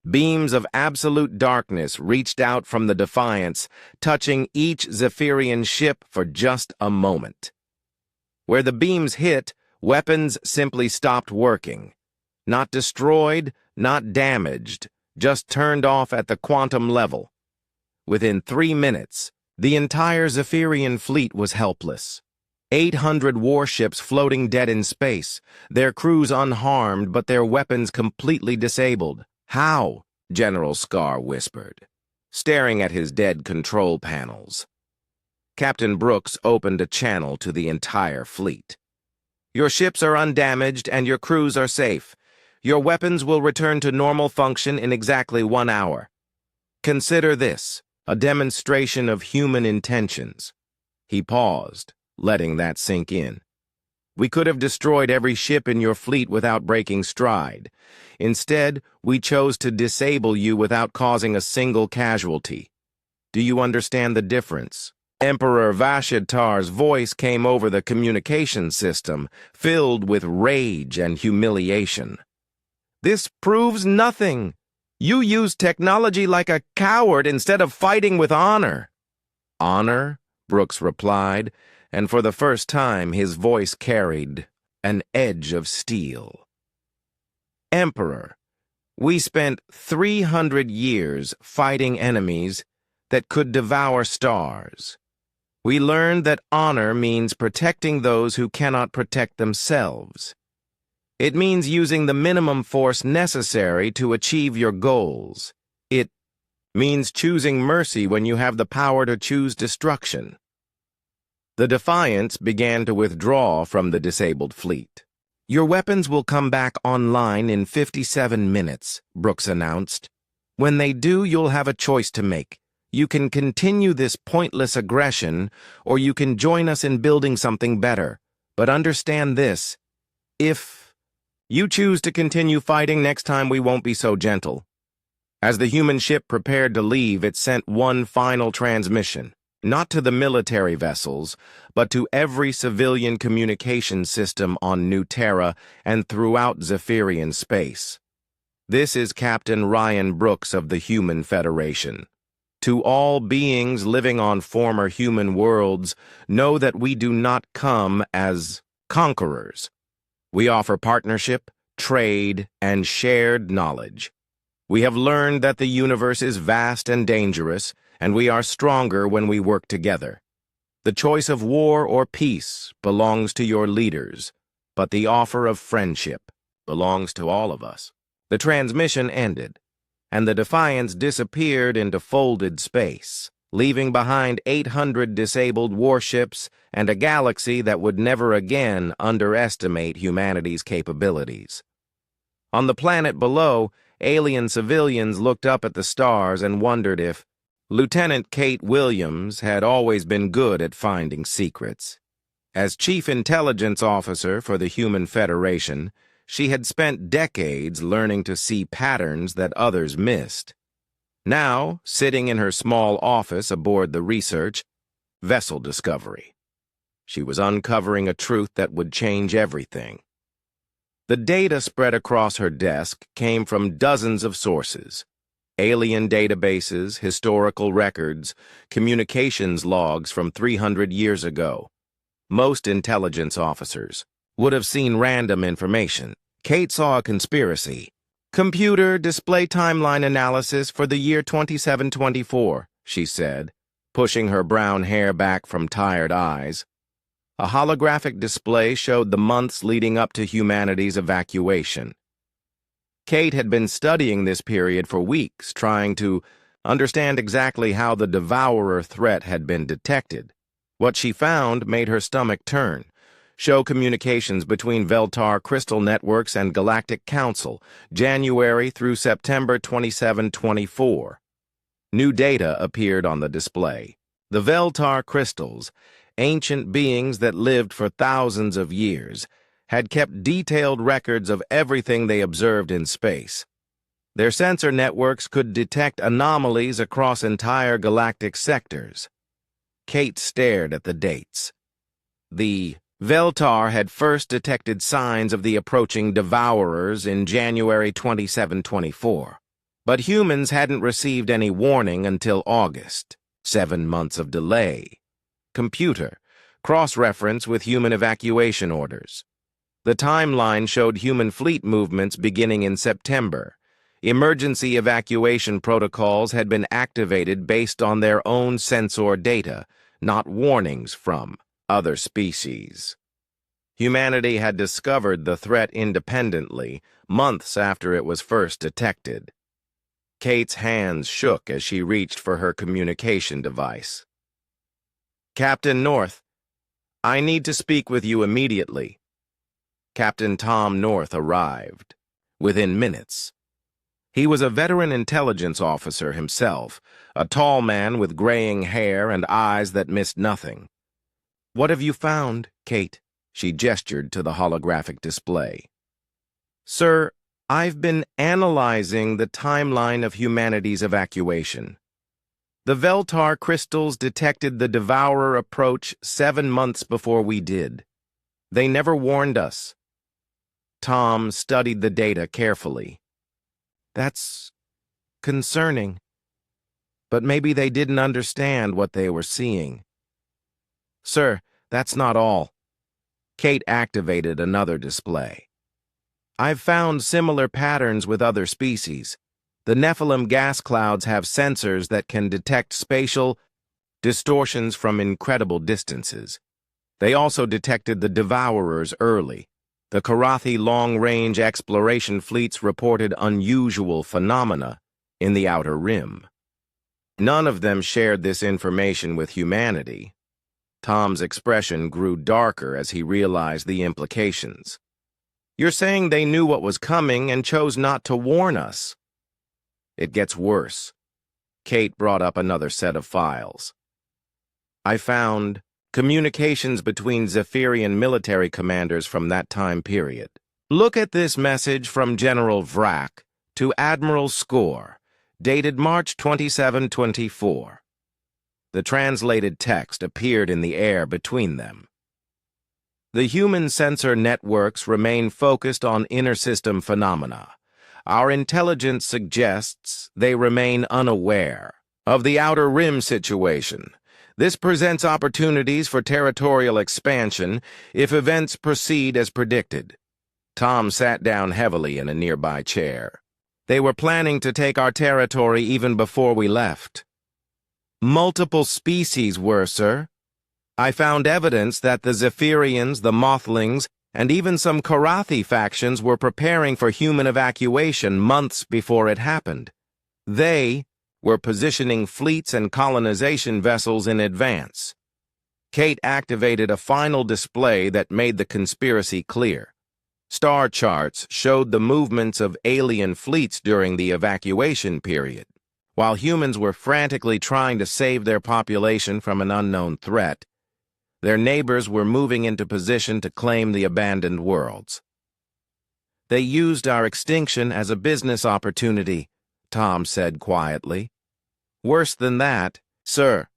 Beams of absolute darkness reached out from the Defiance, touching each Zephyrian ship for just a moment. Where the beams hit, weapons simply stopped working. Not destroyed, not damaged, just turned off at the quantum level. Within 3 minutes, the entire Zephyrian fleet was helpless. 800 warships floating dead in space, their crews unharmed but their weapons completely disabled. "How?" General Scar whispered, staring at his dead control panels. Captain Brooks opened a channel to the entire fleet. "Your ships are undamaged and your crews are safe. Your weapons will return to normal function in exactly 1 hour. Consider this a demonstration of human intentions." He paused, letting that sink in. "We could have destroyed every ship in your fleet without breaking stride. Instead, we chose to disable you without causing a single casualty. Do you understand the difference?" Emperor Vashitar's voice came over the communication system, filled with rage and humiliation. "This proves nothing. You used technology like a coward instead of fighting with honor." "Honor?" Brooks replied, and for the first time his voice carried an edge of steel. "Emperor, we spent 300 years fighting enemies that could devour stars. We learned that honor means protecting those who cannot protect themselves. It means using the minimum force necessary to achieve your goals. It means choosing mercy when you have the power to choose destruction." The Defiance began to withdraw from the disabled fleet. "Your weapons will come back online in 57 minutes, Brooks announced. "When they do, you'll have a choice to make. You can continue this pointless aggression, or you can join us in building something better. But understand this: if you choose to continue fighting, next time we won't be so gentle." As the human ship prepared to leave, it sent one final transmission. Not to the military vessels, but to every civilian communication system on New Terra and throughout Zephyrian space. "This is Captain Ryan Brooks of the Human Federation. To all beings living on former human worlds, know that we do not come as conquerors. We offer partnership, trade, and shared knowledge. We have learned that the universe is vast and dangerous, and we are stronger when we work together. The choice of war or peace belongs to your leaders, but the offer of friendship belongs to all of us. The transmission ended, and the Defiance disappeared into folded space, leaving behind 800 disabled warships and a galaxy that would never again underestimate humanity's capabilities. On the planet below, alien civilians looked up at the stars and wondered if Lieutenant Kate Williams had always been good at finding secrets. As Chief Intelligence Officer for the Human Federation, she had spent decades learning to see patterns that others missed. Now, sitting in her small office aboard the research vessel Discovery, she was uncovering a truth that would change everything. The data spread across her desk came from dozens of sources: alien databases, historical records, communications logs from 300 years ago. Most intelligence officers would have seen random information. Kate saw a conspiracy. "Computer, display timeline analysis for the year 2724, she said, pushing her brown hair back from tired eyes. A holographic display showed the months leading up to humanity's evacuation. Kate had been studying this period for weeks, trying to understand exactly how the Devourer threat had been detected. What she found made her stomach turn. Show communications between Veltar Crystal Networks and Galactic Council, January through September 2724. New data appeared on the display. The Veltar crystals, ancient beings that lived for thousands of years, had kept detailed records of everything they observed in space. Their sensor networks could detect anomalies across entire galactic sectors. Kate stared at the dates. The Veltar had first detected signs of the approaching Devourers in January 2724, but humans hadn't received any warning until August. 7 months of delay. Computer, cross-reference with human evacuation orders. The timeline showed human fleet movements beginning in September. Emergency evacuation protocols had been activated based on their own sensor data, not warnings from other species. Humanity had discovered the threat independently, months after it was first detected. Kate's hands shook as she reached for her communication device. "Captain North, I need to speak with you immediately." Captain Tom North arrived, within minutes. He was a veteran intelligence officer himself, a tall man with graying hair and eyes that missed nothing. "What have you found, Kate?" She gestured to the holographic display. "Sir, I've been analyzing the timeline of humanity's evacuation. The Veltar crystals detected the Devourer approach 7 months before we did. They never warned us." Tom studied the data carefully. "That's concerning. But maybe they didn't understand what they were seeing." "Sir, that's not all." Kate activated another display. "I've found similar patterns with other species. The Nephilim gas clouds have sensors that can detect spatial distortions from incredible distances. They also detected the Devourers early. The Karathi long-range exploration fleets reported unusual phenomena in the Outer Rim. None of them shared this information with humanity." Tom's expression grew darker as he realized the implications. "You're saying they knew what was coming and chose not to warn us?" "It gets worse." Kate brought up another set of files. "I found communications between Zephyrian military commanders from that time period. Look at this message from General Vrak to Admiral Score, dated March 2724. The translated text appeared in the air between them. "The human sensor networks remain focused on inter-system phenomena. Our intelligence suggests they remain unaware of the Outer Rim situation. This presents opportunities for territorial expansion if events proceed as predicted." Tom sat down heavily in a nearby chair. "They were planning to take our territory even before we left." "Multiple species were, sir. I found evidence that the Zephyrians, the Mothlings, And even some Karathi factions were preparing for human evacuation months before it happened. They were positioning fleets and colonization vessels in advance. Kate activated a final display that made the conspiracy clear. Star charts showed the movements of alien fleets during the evacuation period. While humans were frantically trying to save their population from an unknown threat, their neighbors were moving into position to claim the abandoned worlds. They used our extinction as a business opportunity, Tom said quietly. Worse than that, sir,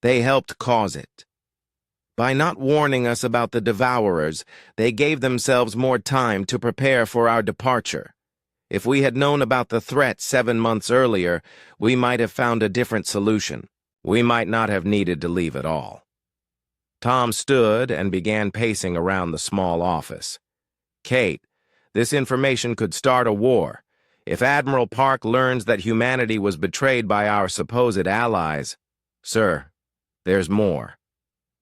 they helped cause it. By not warning us about the devourers, they gave themselves more time to prepare for our departure. If we had known about the threat 7 months earlier, we might have found a different solution. We might not have needed to leave at all. Tom stood and began pacing around the small office. Kate, this information could start a war. If Admiral Park learns that humanity was betrayed by our supposed allies, sir, there's more.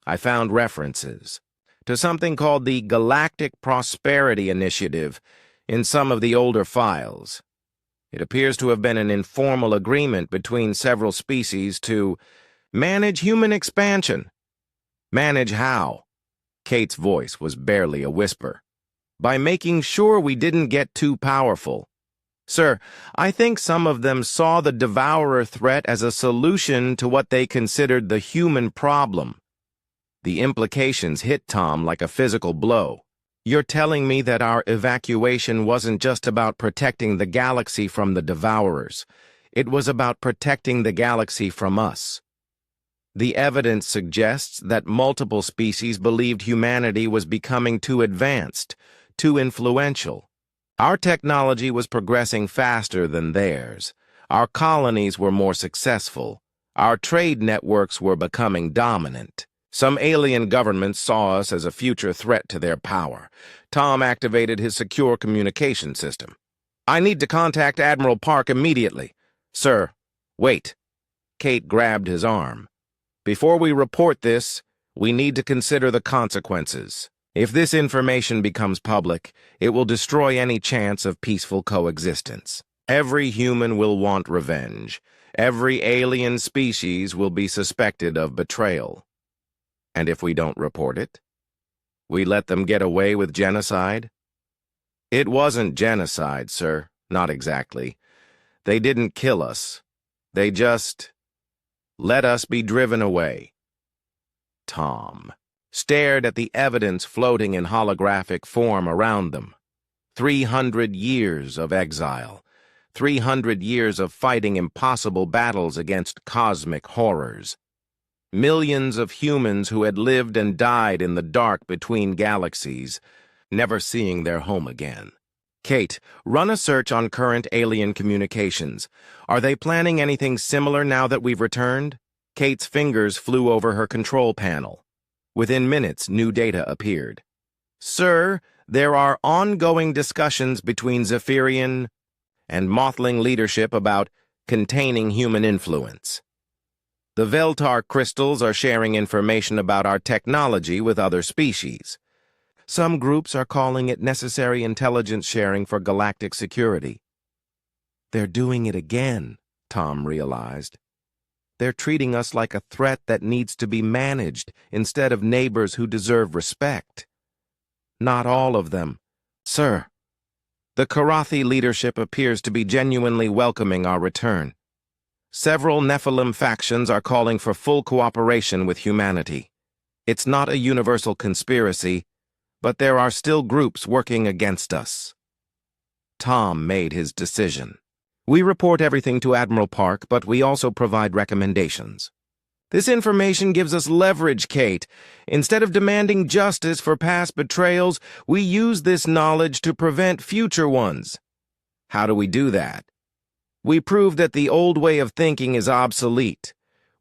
I found references to something called the Galactic Prosperity Initiative in some of the older files. It appears to have been an informal agreement between several species to manage human expansion. Manage how? Kate's voice was barely a whisper. By making sure we didn't get too powerful. Sir, I think some of them saw the devourer threat as a solution to what they considered the human problem. The implications hit Tom like a physical blow. You're telling me that our evacuation wasn't just about protecting the galaxy from the devourers. It was about protecting the galaxy from us. The evidence suggests that multiple species believed humanity was becoming too advanced, too influential. Our technology was progressing faster than theirs. Our colonies were more successful. Our trade networks were becoming dominant. Some alien governments saw us as a future threat to their power. Tom activated his secure communication system. I need to contact Admiral Park immediately. Sir, wait. Kate grabbed his arm. Before we report this, we need to consider the consequences. If this information becomes public, it will destroy any chance of peaceful coexistence. Every human will want revenge. Every alien species will be suspected of betrayal. And if we don't report it, we let them get away with genocide? It wasn't genocide, sir. Not exactly. They didn't kill us. They just let us be driven away. Tom stared at the evidence floating in holographic form around them. 300 years of exile. 300 years of fighting impossible battles against cosmic horrors. Millions of humans who had lived and died in the dark between galaxies, never seeing their home again. Kate, run a search on current alien communications. Are they planning anything similar now that we've returned? Kate's fingers flew over her control panel. Within minutes, new data appeared. Sir, there are ongoing discussions between Zephyrian and Mothling leadership about containing human influence. The Veltar crystals are sharing information about our technology with other species. Some groups are calling it necessary intelligence sharing for galactic security. They're doing it again, Tom realized. They're treating us like a threat that needs to be managed instead of neighbors who deserve respect. Not all of them, sir. The Karathi leadership appears to be genuinely welcoming our return. Several Nephilim factions are calling for full cooperation with humanity. It's not a universal conspiracy, but there are still groups working against us. Tom made his decision. We report everything to Admiral Park, but we also provide recommendations. This information gives us leverage, Kate. Instead of demanding justice for past betrayals, we use this knowledge to prevent future ones. How do we do that? We prove that the old way of thinking is obsolete.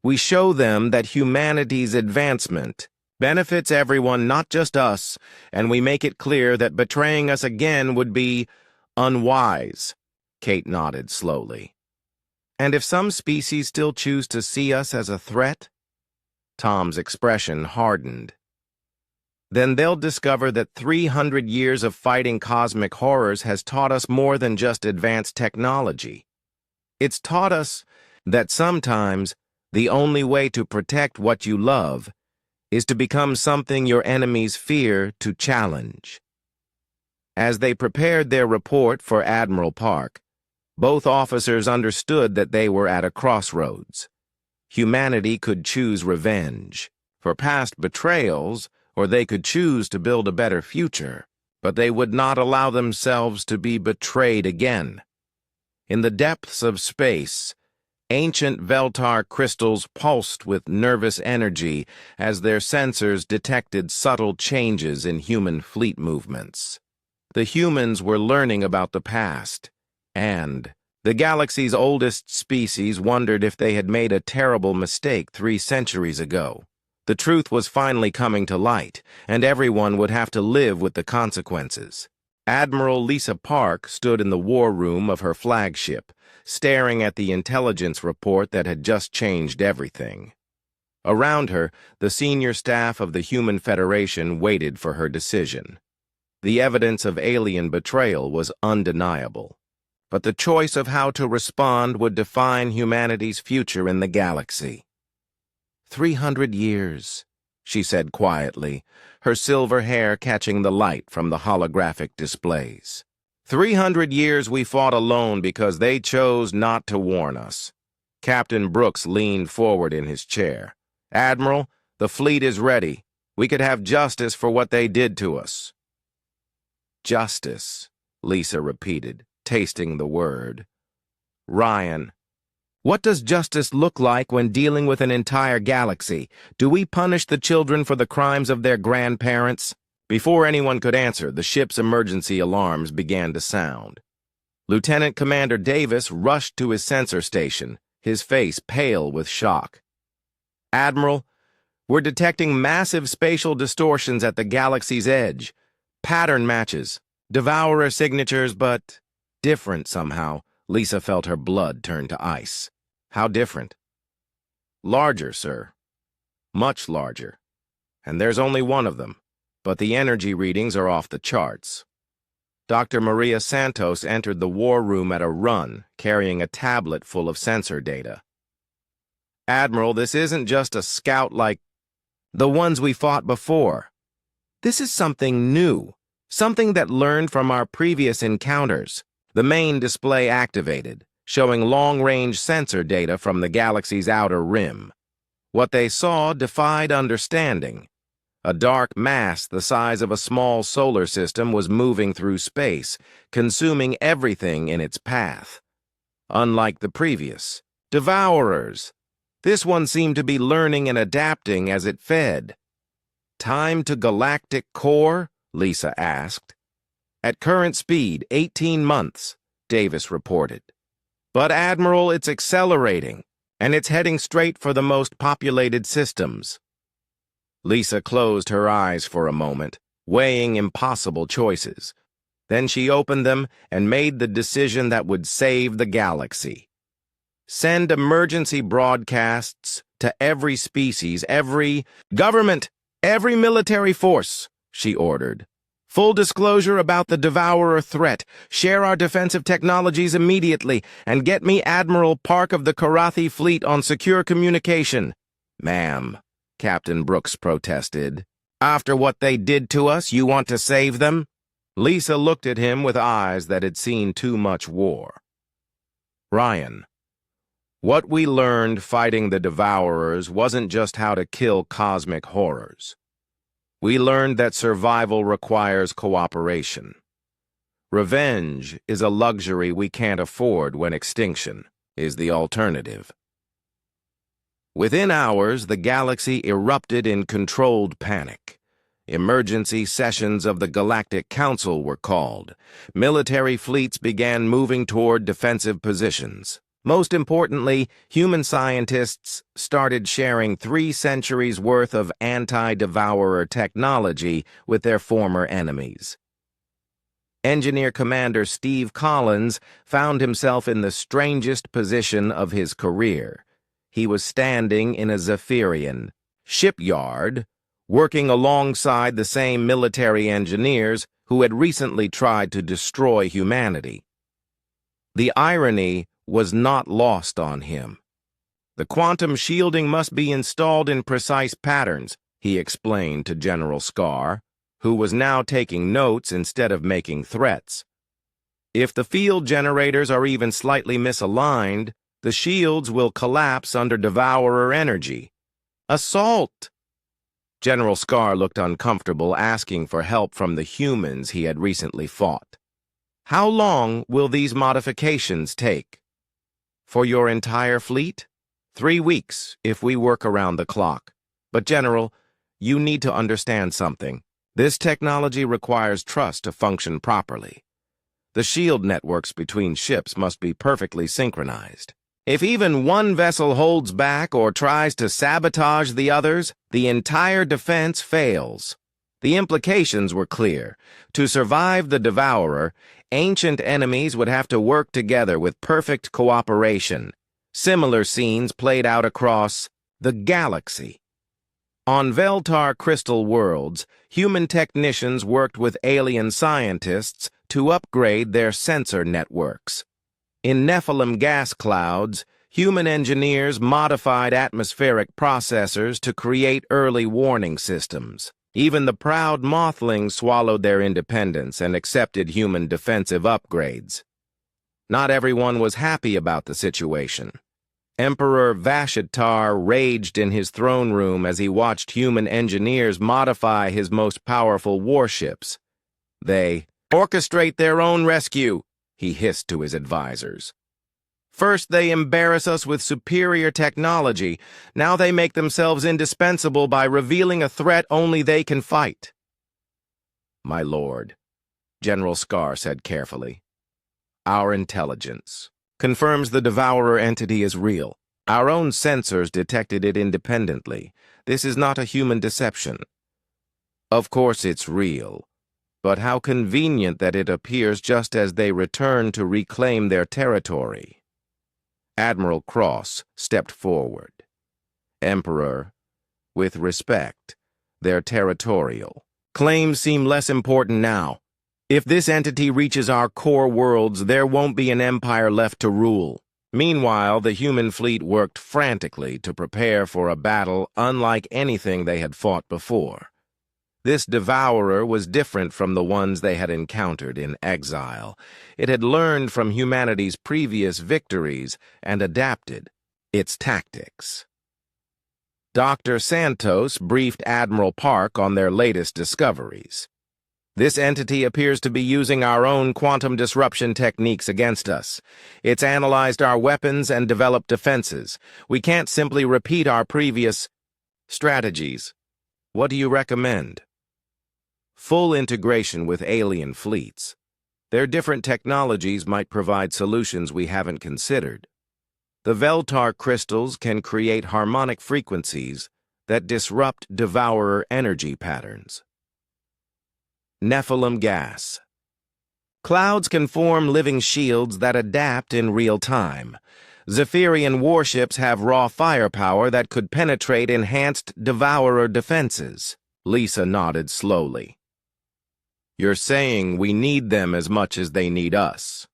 We show them that humanity's advancement benefits everyone, not just us, and we make it clear that betraying us again would be unwise. Kate nodded slowly. And if some species still choose to see us as a threat? Tom's expression hardened. then they'll discover that 300 years of fighting cosmic horrors has taught us more than just advanced technology. It's taught us that sometimes the only way to protect what you love is to become something your enemies fear to challenge. As they prepared their report for Admiral Park, both officers understood that they were at a crossroads. Humanity could choose revenge for past betrayals, or they could choose to build a better future, but they would not allow themselves to be betrayed again. In the depths of space, ancient Veltar crystals pulsed with nervous energy as their sensors detected subtle changes in human fleet movements. The humans were learning about the past, and the galaxy's oldest species wondered if they had made a terrible mistake 3 centuries ago. The truth was finally coming to light, and everyone would have to live with the consequences. Admiral Lisa Park stood in the war room of her flagship, staring at the intelligence report that had just changed everything. Around her, the senior staff of the Human Federation waited for her decision. The evidence of alien betrayal was undeniable, but the choice of how to respond would define humanity's future in the galaxy. 300 years, she said quietly, her silver hair catching the light from the holographic displays. 300 years we fought alone because they chose not to warn us. Captain Brooks leaned forward in his chair. Admiral, the fleet is ready. We could have justice for what they did to us. Justice, Lisa repeated, tasting the word. Ryan, what does justice look like when dealing with an entire galaxy? Do we punish the children for the crimes of their grandparents? Before anyone could answer, the ship's emergency alarms began to sound. Lieutenant Commander Davis rushed to his sensor station, his face pale with shock. Admiral, we're detecting massive spatial distortions at the galaxy's edge. Pattern matches, devourer signatures, but different somehow. Lisa felt her blood turn to ice. How different? Larger, sir. Much larger. And there's only one of them, but the energy readings are off the charts. Dr. Maria Santos entered the war room at a run, carrying a tablet full of sensor data. Admiral, this isn't just a scout like the ones we fought before. This is something new, something that learned from our previous encounters. The main display activated, showing long-range sensor data from the galaxy's outer rim. What they saw defied understanding. A dark mass the size of a small solar system was moving through space, consuming everything in its path. Unlike the previous, devourers. This one seemed to be learning and adapting as it fed. Time to galactic core? Lisa asked. At current speed, 18 months, Davis reported. But Admiral, it's accelerating, and it's heading straight for the most populated systems. Lisa closed her eyes for a moment, weighing impossible choices. Then she opened them and made the decision that would save the galaxy. Send emergency broadcasts to every species, every government, every military force, she ordered. Full disclosure about the Devourer threat. Share our defensive technologies immediately, and get me Admiral Park of the Karathi Fleet on secure communication. Ma'am, Captain Brooks protested. After what they did to us, you want to save them? Lisa looked at him with eyes that had seen too much war. Ryan, what we learned fighting the Devourers wasn't just how to kill cosmic horrors. We learned that survival requires cooperation. Revenge is a luxury we can't afford when extinction is the alternative. Within hours, the galaxy erupted in controlled panic. Emergency sessions of the Galactic Council were called. Military fleets began moving toward defensive positions. Most importantly, human scientists started sharing 3 centuries' worth of anti-devourer technology with their former enemies. Engineer Commander Steve Collins found himself in the strangest position of his career. He was standing in a Zephyrian shipyard working alongside the same military engineers who had recently tried to destroy humanity. The irony was not lost on him. The quantum shielding must be installed in precise patterns, he explained to General Scar, who was now taking notes instead of making threats. If the field generators are even slightly misaligned, the shields will collapse under devourer energy. Assault! General Scar looked uncomfortable, asking for help from the humans he had recently fought. How long will these modifications take? For your entire fleet? 3 weeks, if we work around the clock. But General, you need to understand something. This technology requires trust to function properly. The shield networks between ships must be perfectly synchronized. If even one vessel holds back or tries to sabotage the others, the entire defense fails. The implications were clear. To survive the Devourer, ancient enemies would have to work together with perfect cooperation. Similar scenes played out across the galaxy. On Veltar crystal worlds, human technicians worked with alien scientists to upgrade their sensor networks. In Nephilim gas clouds, human engineers modified atmospheric processors to create early warning systems. Even the proud Mothlings swallowed their independence and accepted human defensive upgrades. Not everyone was happy about the situation. Emperor Vashitar raged in his throne room as he watched human engineers modify his most powerful warships. They orchestrate their own rescue, he hissed to his advisors. First they embarrass us with superior technology, now they make themselves indispensable by revealing a threat only they can fight. My lord, General Scar said carefully, our intelligence confirms the Devourer entity is real. Our own sensors detected it independently. This is not a human deception. Of course it's real, but how convenient that it appears just as they return to reclaim their territory. Admiral Cross stepped forward. Emperor, with respect, they're territorial. Claims seem less important now. If this entity reaches our core worlds, there won't be an empire left to rule. Meanwhile, the human fleet worked frantically to prepare for a battle unlike anything they had fought before. This Devourer was different from the ones they had encountered in exile. It had learned from humanity's previous victories and adapted its tactics. Dr. Santos briefed Admiral Park on their latest discoveries. This entity appears to be using our own quantum disruption techniques against us. It's analyzed our weapons and developed defenses. We can't simply repeat our previous strategies. What do you recommend? Full integration with alien fleets. Their different technologies might provide solutions we haven't considered. The Veltar crystals can create harmonic frequencies that disrupt Devourer energy patterns. Nephilim gas. Clouds can form living shields that adapt in real time. Zephyrian warships have raw firepower that could penetrate enhanced Devourer defenses. Lisa nodded slowly. You're saying we need them as much as they need us.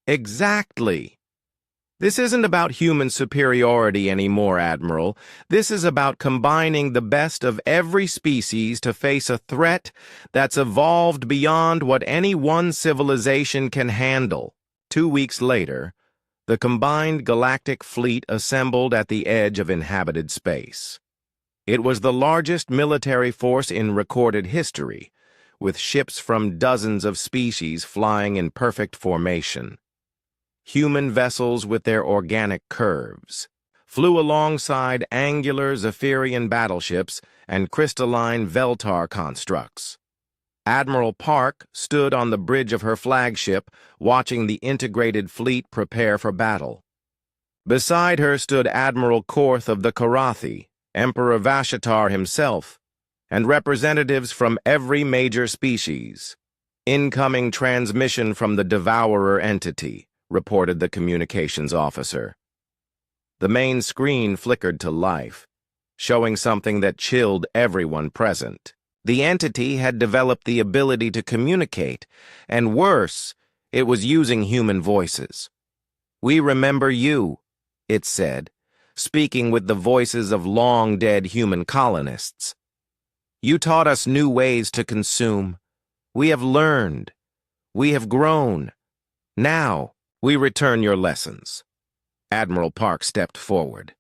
Exactly. This isn't about human superiority anymore, Admiral. This is about combining the best of every species to face a threat that's evolved beyond what any one civilization can handle. 2 weeks later, the combined galactic fleet assembled at the edge of inhabited space. It was the largest military force in recorded history, with ships from dozens of species flying in perfect formation. Human vessels with their organic curves flew alongside angular Zephyrian battleships and crystalline Veltar constructs. Admiral Park stood on the bridge of her flagship, watching the integrated fleet prepare for battle. Beside her stood Admiral Korth of the Karathi, Emperor Vashitar himself, and representatives from every major species. Incoming transmission from the Devourer entity, reported the communications officer. The main screen flickered to life. showing something that chilled everyone present. The entity had developed the ability to communicate, and worse, it was using human voices. "We remember you," it said, speaking with the voices of long-dead human colonists. "You taught us new ways to consume. We have learned. We have grown. Now, we return your lessons." Admiral Park stepped forward.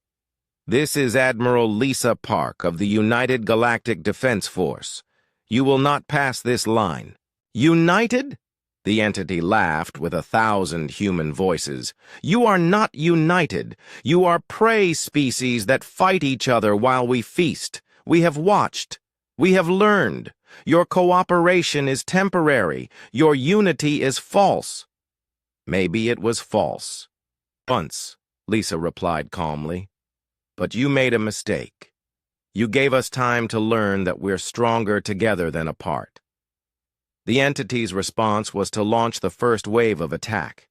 "This is Admiral Lisa Park of the United Galactic Defense Force. You will not pass this line." "United?" The entity laughed with 1,000 human voices. "You are not united. You are prey species that fight each other while we feast. We have watched. We have learned. Your cooperation is temporary. Your unity is false." "Maybe it was false. Once," Lisa replied calmly. "But you made a mistake. You gave us time to learn that we're stronger together than apart." The entity's response was to launch the first wave of attack.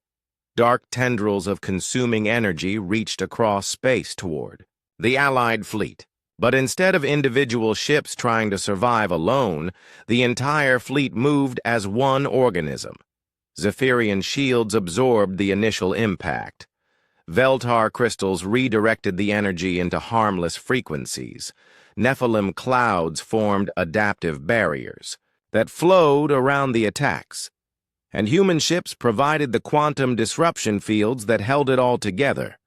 Dark tendrils of consuming energy reached across space toward the Allied fleet. But instead of individual ships trying to survive alone, the entire fleet moved as one organism. Zephyrian shields absorbed the initial impact. Veltar crystals redirected the energy into harmless frequencies. Nephilim clouds formed adaptive barriers that flowed around the attacks. And human ships provided the quantum disruption fields that held it all together.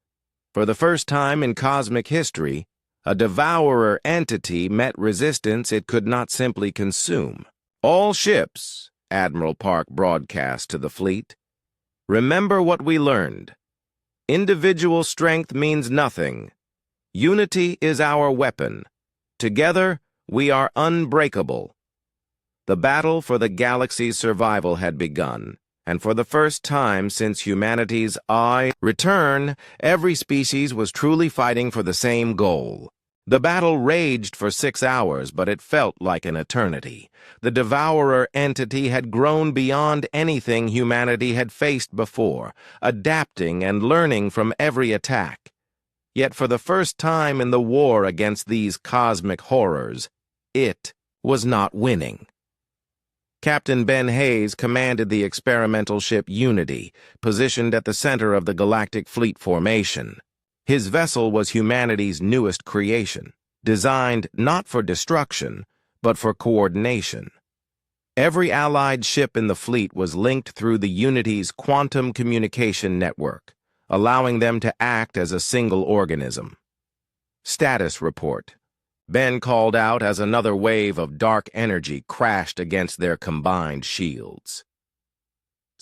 For the first time in cosmic history, a devourer entity met resistance it could not simply consume. "All ships," Admiral Park broadcast to the fleet, "remember what we learned. Individual strength means nothing. Unity is our weapon. Together, we are unbreakable." The battle for the galaxy's survival had begun, and for the first time since humanity's return, every species was truly fighting for the same goal. The battle raged for 6 hours, but it felt like an eternity. The devourer entity had grown beyond anything humanity had faced before, adapting and learning from every attack. Yet for the first time in the war against these cosmic horrors, it was not winning. Captain Ben Hayes commanded the experimental ship Unity, positioned at the center of the Galactic Fleet formation. His vessel was humanity's newest creation, designed not for destruction, but for coordination. Every Allied ship in the fleet was linked through the Unity's quantum communication network, allowing them to act as a single organism. Status report. Ben called out as another wave of dark energy crashed against their combined shields.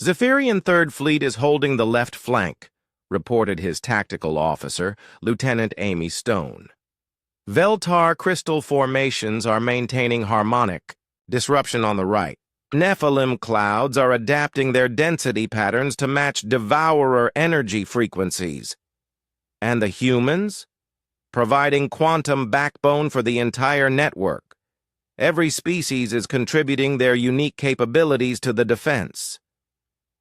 "Zephyrian Third Fleet is holding the left flank," reported his tactical officer, Lieutenant Amy Stone. "Veltar crystal formations are maintaining harmonic disruption on the right. Nephilim clouds are adapting their density patterns to match devourer energy frequencies. And the humans? Providing quantum backbone for the entire network. Every species is contributing their unique capabilities to the defense."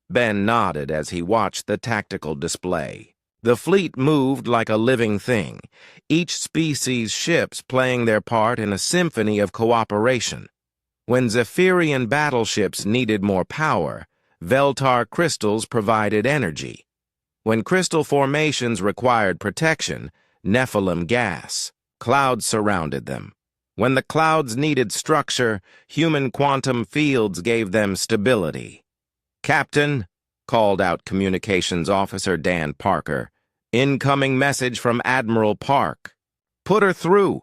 Ben nodded as he watched the tactical display. The fleet moved like a living thing, each species' ships playing their part in a symphony of cooperation. When Zephyrian battleships needed more power, Veltar crystals provided energy. When crystal formations required protection, Nephilim gas. Clouds surrounded them. When the clouds needed structure, human quantum fields gave them stability. "Captain," called out Communications Officer Dan Parker, "incoming message from Admiral Park. Put her through."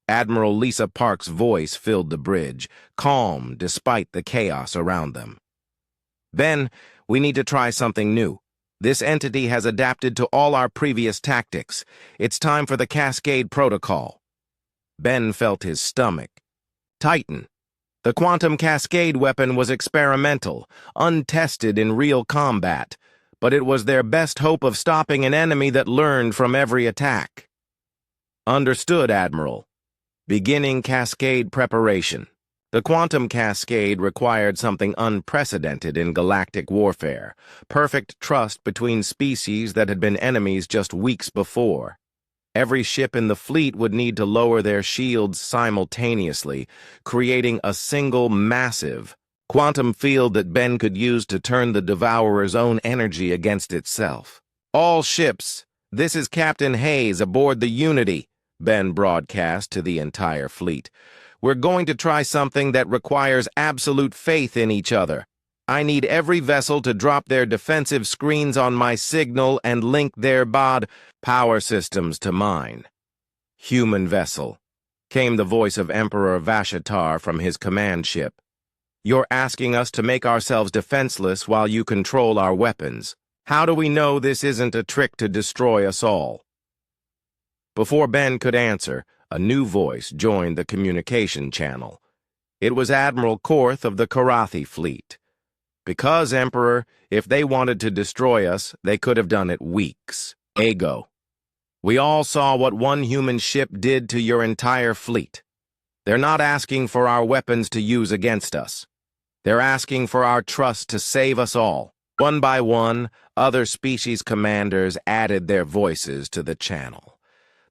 Admiral Lisa Park's voice filled the bridge, calm despite the chaos around them. "Ben, we need to try something new. This entity has adapted to all our previous tactics. It's time for the Cascade Protocol." Ben felt his stomach tighten. The quantum cascade weapon was experimental, untested in real combat, but it was their best hope of stopping an enemy that learned from every attack. "Understood, Admiral. Beginning cascade preparation." The quantum cascade required something unprecedented in galactic warfare, perfect trust between species that had been enemies just weeks before. Every ship in the fleet would need to lower their shields simultaneously, creating a single massive quantum field that Ben could use to turn the Devourer's own energy against itself. "All ships, this is Captain Hayes aboard the Unity," Ben broadcast to the entire fleet. "We're going to try something that requires absolute faith in each other. I need every vessel to drop their defensive screens on my signal and link their power systems to mine." "Human vessel," came the voice of Emperor Vashatar from his command ship. "You're asking us to make ourselves defenseless while you control our weapons. How do we know this isn't a trick to destroy us all?" Before Ben could answer, a new voice joined the communication channel. It was Admiral Korth of the Karathi fleet. "Because, Emperor, if they wanted to destroy us, they could have done it weeks ago. We all saw what one human ship did to your entire fleet. They're not asking for our weapons to use against us. They're asking for our trust to save us all." One by one, other species commanders added their voices to the channel.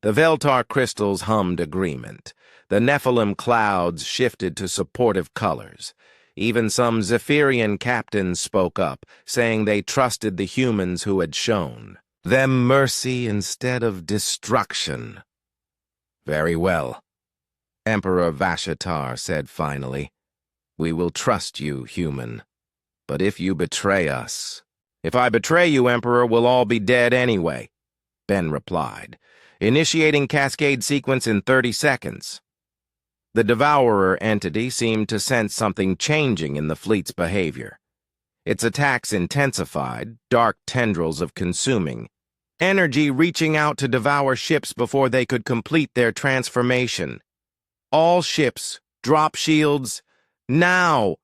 The Veltar crystals hummed agreement. The Nephilim clouds shifted to supportive colors. Even some Zephyrian captains spoke up, saying they trusted the humans who had shown them mercy instead of destruction. "Very well," Emperor Vashatar said finally. "We will trust you, human. But if you betray us—" "If I betray you, Emperor, we'll all be dead anyway," Ben replied. "Initiating cascade sequence in 30 seconds. The Devourer entity seemed to sense something changing in the fleet's behavior. Its attacks intensified, dark tendrils of consuming energy reaching out to devour ships before they could complete their transformation. All ships, drop shields, now!"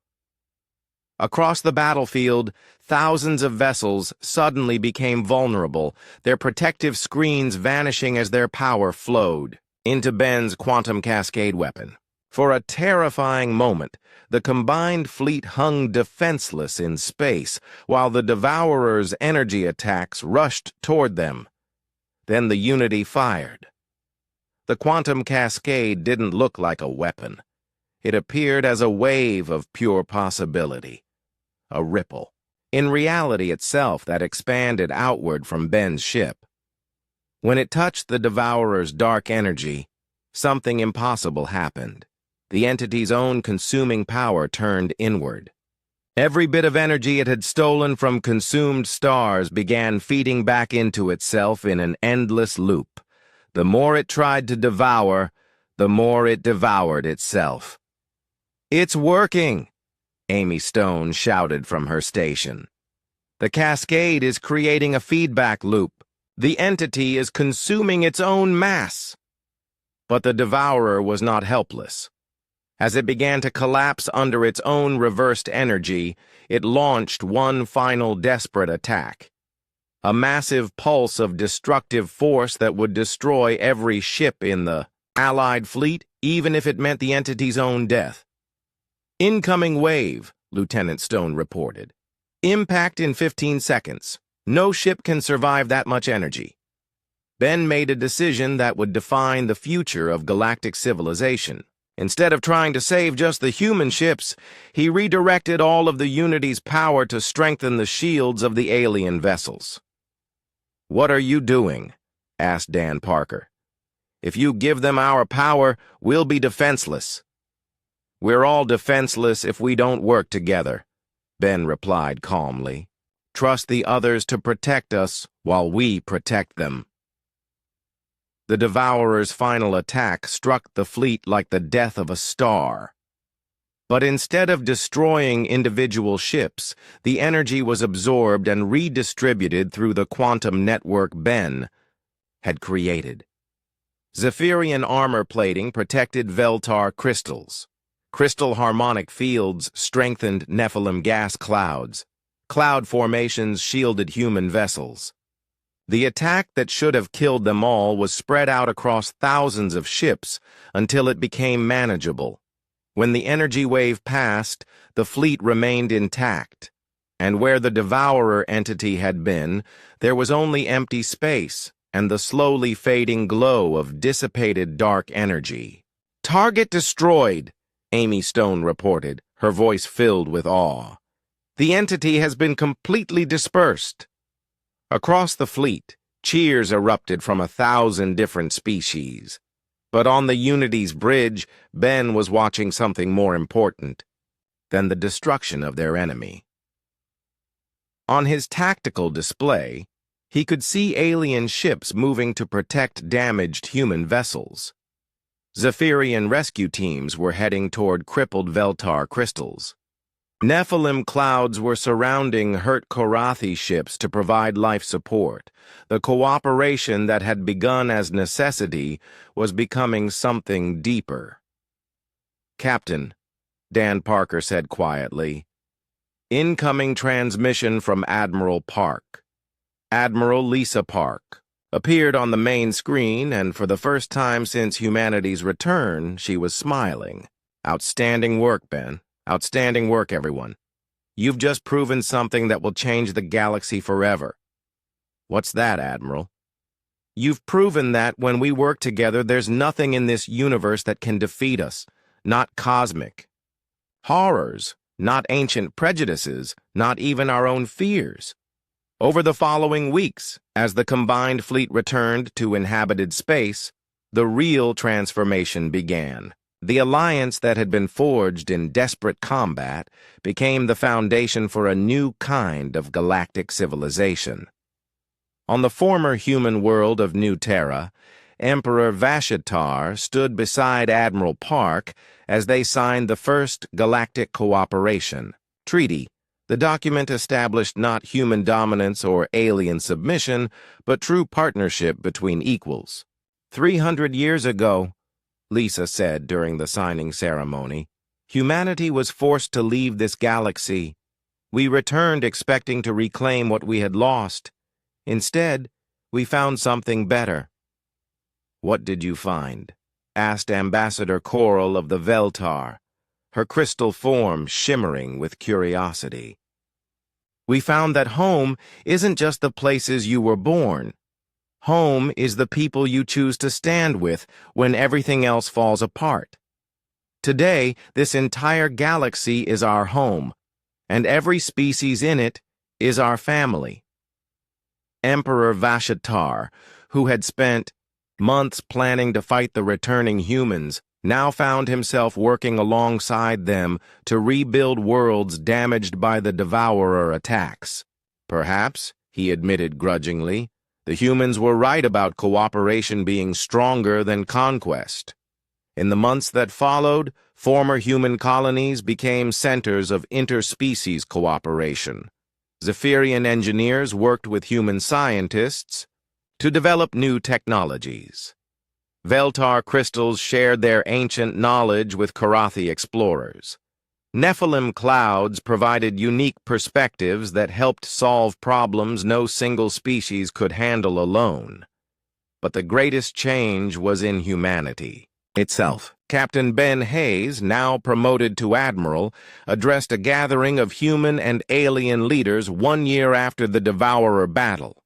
Across the battlefield, thousands of vessels suddenly became vulnerable, their protective screens vanishing as their power flowed into Ben's quantum cascade weapon. For a terrifying moment, the combined fleet hung defenseless in space, while the Devourer's energy attacks rushed toward them. Then the Unity fired. The quantum cascade didn't look like a weapon. It appeared as a wave of pure possibility, a ripple, in reality itself that expanded outward from Ben's ship. When it touched the Devourer's dark energy, something impossible happened. The entity's own consuming power turned inward. Every bit of energy it had stolen from consumed stars began feeding back into itself in an endless loop. The more it tried to devour, the more it devoured itself. "It's working!" Amy Stone shouted from her station. "The cascade is creating a feedback loop. The entity is consuming its own mass." But the Devourer was not helpless. As it began to collapse under its own reversed energy, it launched one final desperate attack. A massive pulse of destructive force that would destroy every ship in the Allied fleet, even if it meant the entity's own death. "Incoming wave," Lieutenant Stone reported. "Impact in 15 seconds. No ship can survive that much energy." Ben made a decision that would define the future of galactic civilization. Instead of trying to save just the human ships, he redirected all of the Unity's power to strengthen the shields of the alien vessels. "What are you doing?" asked Dan Parker. "If you give them our power, we'll be defenseless." "We're all defenseless if we don't work together," Ben replied calmly. "Trust the others to protect us while we protect them." The Devourer's final attack struck the fleet like the death of a star. But instead of destroying individual ships, the energy was absorbed and redistributed through the quantum network Ben had created. Zephyrian armor plating protected Veltar crystals. Crystal harmonic fields strengthened Nephilim gas clouds. Cloud formations shielded human vessels. The attack that should have killed them all was spread out across thousands of ships until it became manageable. When the energy wave passed, the fleet remained intact, and where the Devourer entity had been, there was only empty space, and the slowly fading glow of dissipated dark energy. "Target destroyed," Amy Stone reported, her voice filled with awe. "The entity has been completely dispersed." Across the fleet, cheers erupted from 1,000 different species. But on the Unity's bridge, Ben was watching something more important than the destruction of their enemy. On his tactical display, he could see alien ships moving to protect damaged human vessels. Zephyrian rescue teams were heading toward crippled Veltar crystals. Nephilim clouds were surrounding hurt Korathi ships to provide life support. The cooperation that had begun as necessity was becoming something deeper. "Captain," Dan Parker said quietly, "incoming transmission from Admiral Park." Admiral Lisa Park appeared on the main screen, and for the first time since humanity's return, she was smiling. "Outstanding work, Ben. Outstanding work, everyone. You've just proven something that will change the galaxy forever." "What's that, Admiral?" "You've proven that when we work together, there's nothing in this universe that can defeat us. Not cosmic horrors, not ancient prejudices, not even our own fears." Over the following weeks, as the combined fleet returned to inhabited space, the real transformation began. The alliance that had been forged in desperate combat became the foundation for a new kind of galactic civilization. On the former human world of New Terra, Emperor Vashitar stood beside Admiral Park as they signed the first Galactic Cooperation Treaty. The document established not human dominance or alien submission, but true partnership between equals. 300 years ago, Lisa said during the signing ceremony, humanity was forced to leave this galaxy. We returned expecting to reclaim what we had lost. Instead, we found something better. "What did you find?" asked Ambassador Coral of the Veltar, her crystal form shimmering with curiosity. "We found that home isn't just the places you were born. Home is the people you choose to stand with when everything else falls apart. Today, this entire galaxy is our home, and every species in it is our family." Emperor Vashitar, who had spent months planning to fight the returning humans, now found himself working alongside them to rebuild worlds damaged by the Devourer attacks. "Perhaps," he admitted grudgingly, "the humans were right about cooperation being stronger than conquest." In the months that followed, former human colonies became centers of interspecies cooperation. Zephyrian engineers worked with human scientists to develop new technologies. Veltar crystals shared their ancient knowledge with Korathi explorers. Nephilim clouds provided unique perspectives that helped solve problems no single species could handle alone. But the greatest change was in humanity itself. Captain Ben Hayes, now promoted to Admiral, addressed a gathering of human and alien leaders 1 year after the Devourer battle.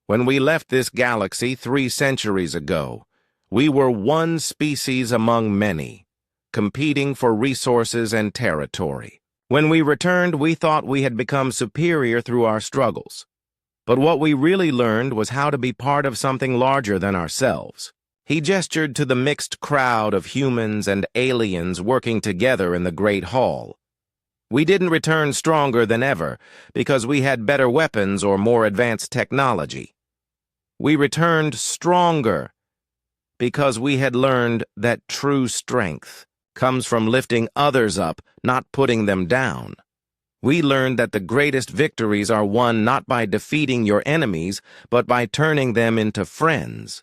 "When we left this galaxy 3 centuries ago, we were one species among many, competing for resources and territory. When we returned, we thought we had become superior through our struggles. But what we really learned was how to be part of something larger than ourselves." He gestured to the mixed crowd of humans and aliens working together in the Great Hall. "We didn't return stronger than ever because we had better weapons or more advanced technology. We returned stronger because we had learned that true strength comes from lifting others up, not putting them down. We learned that the greatest victories are won not by defeating your enemies, but by turning them into friends."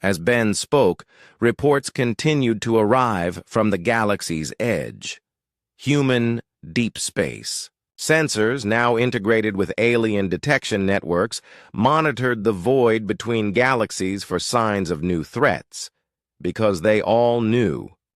As Ben spoke, reports continued to arrive from the galaxy's edge. Human deep space. Sensors, now integrated with alien detection networks, monitored the void between galaxies for signs of new threats, because they all knew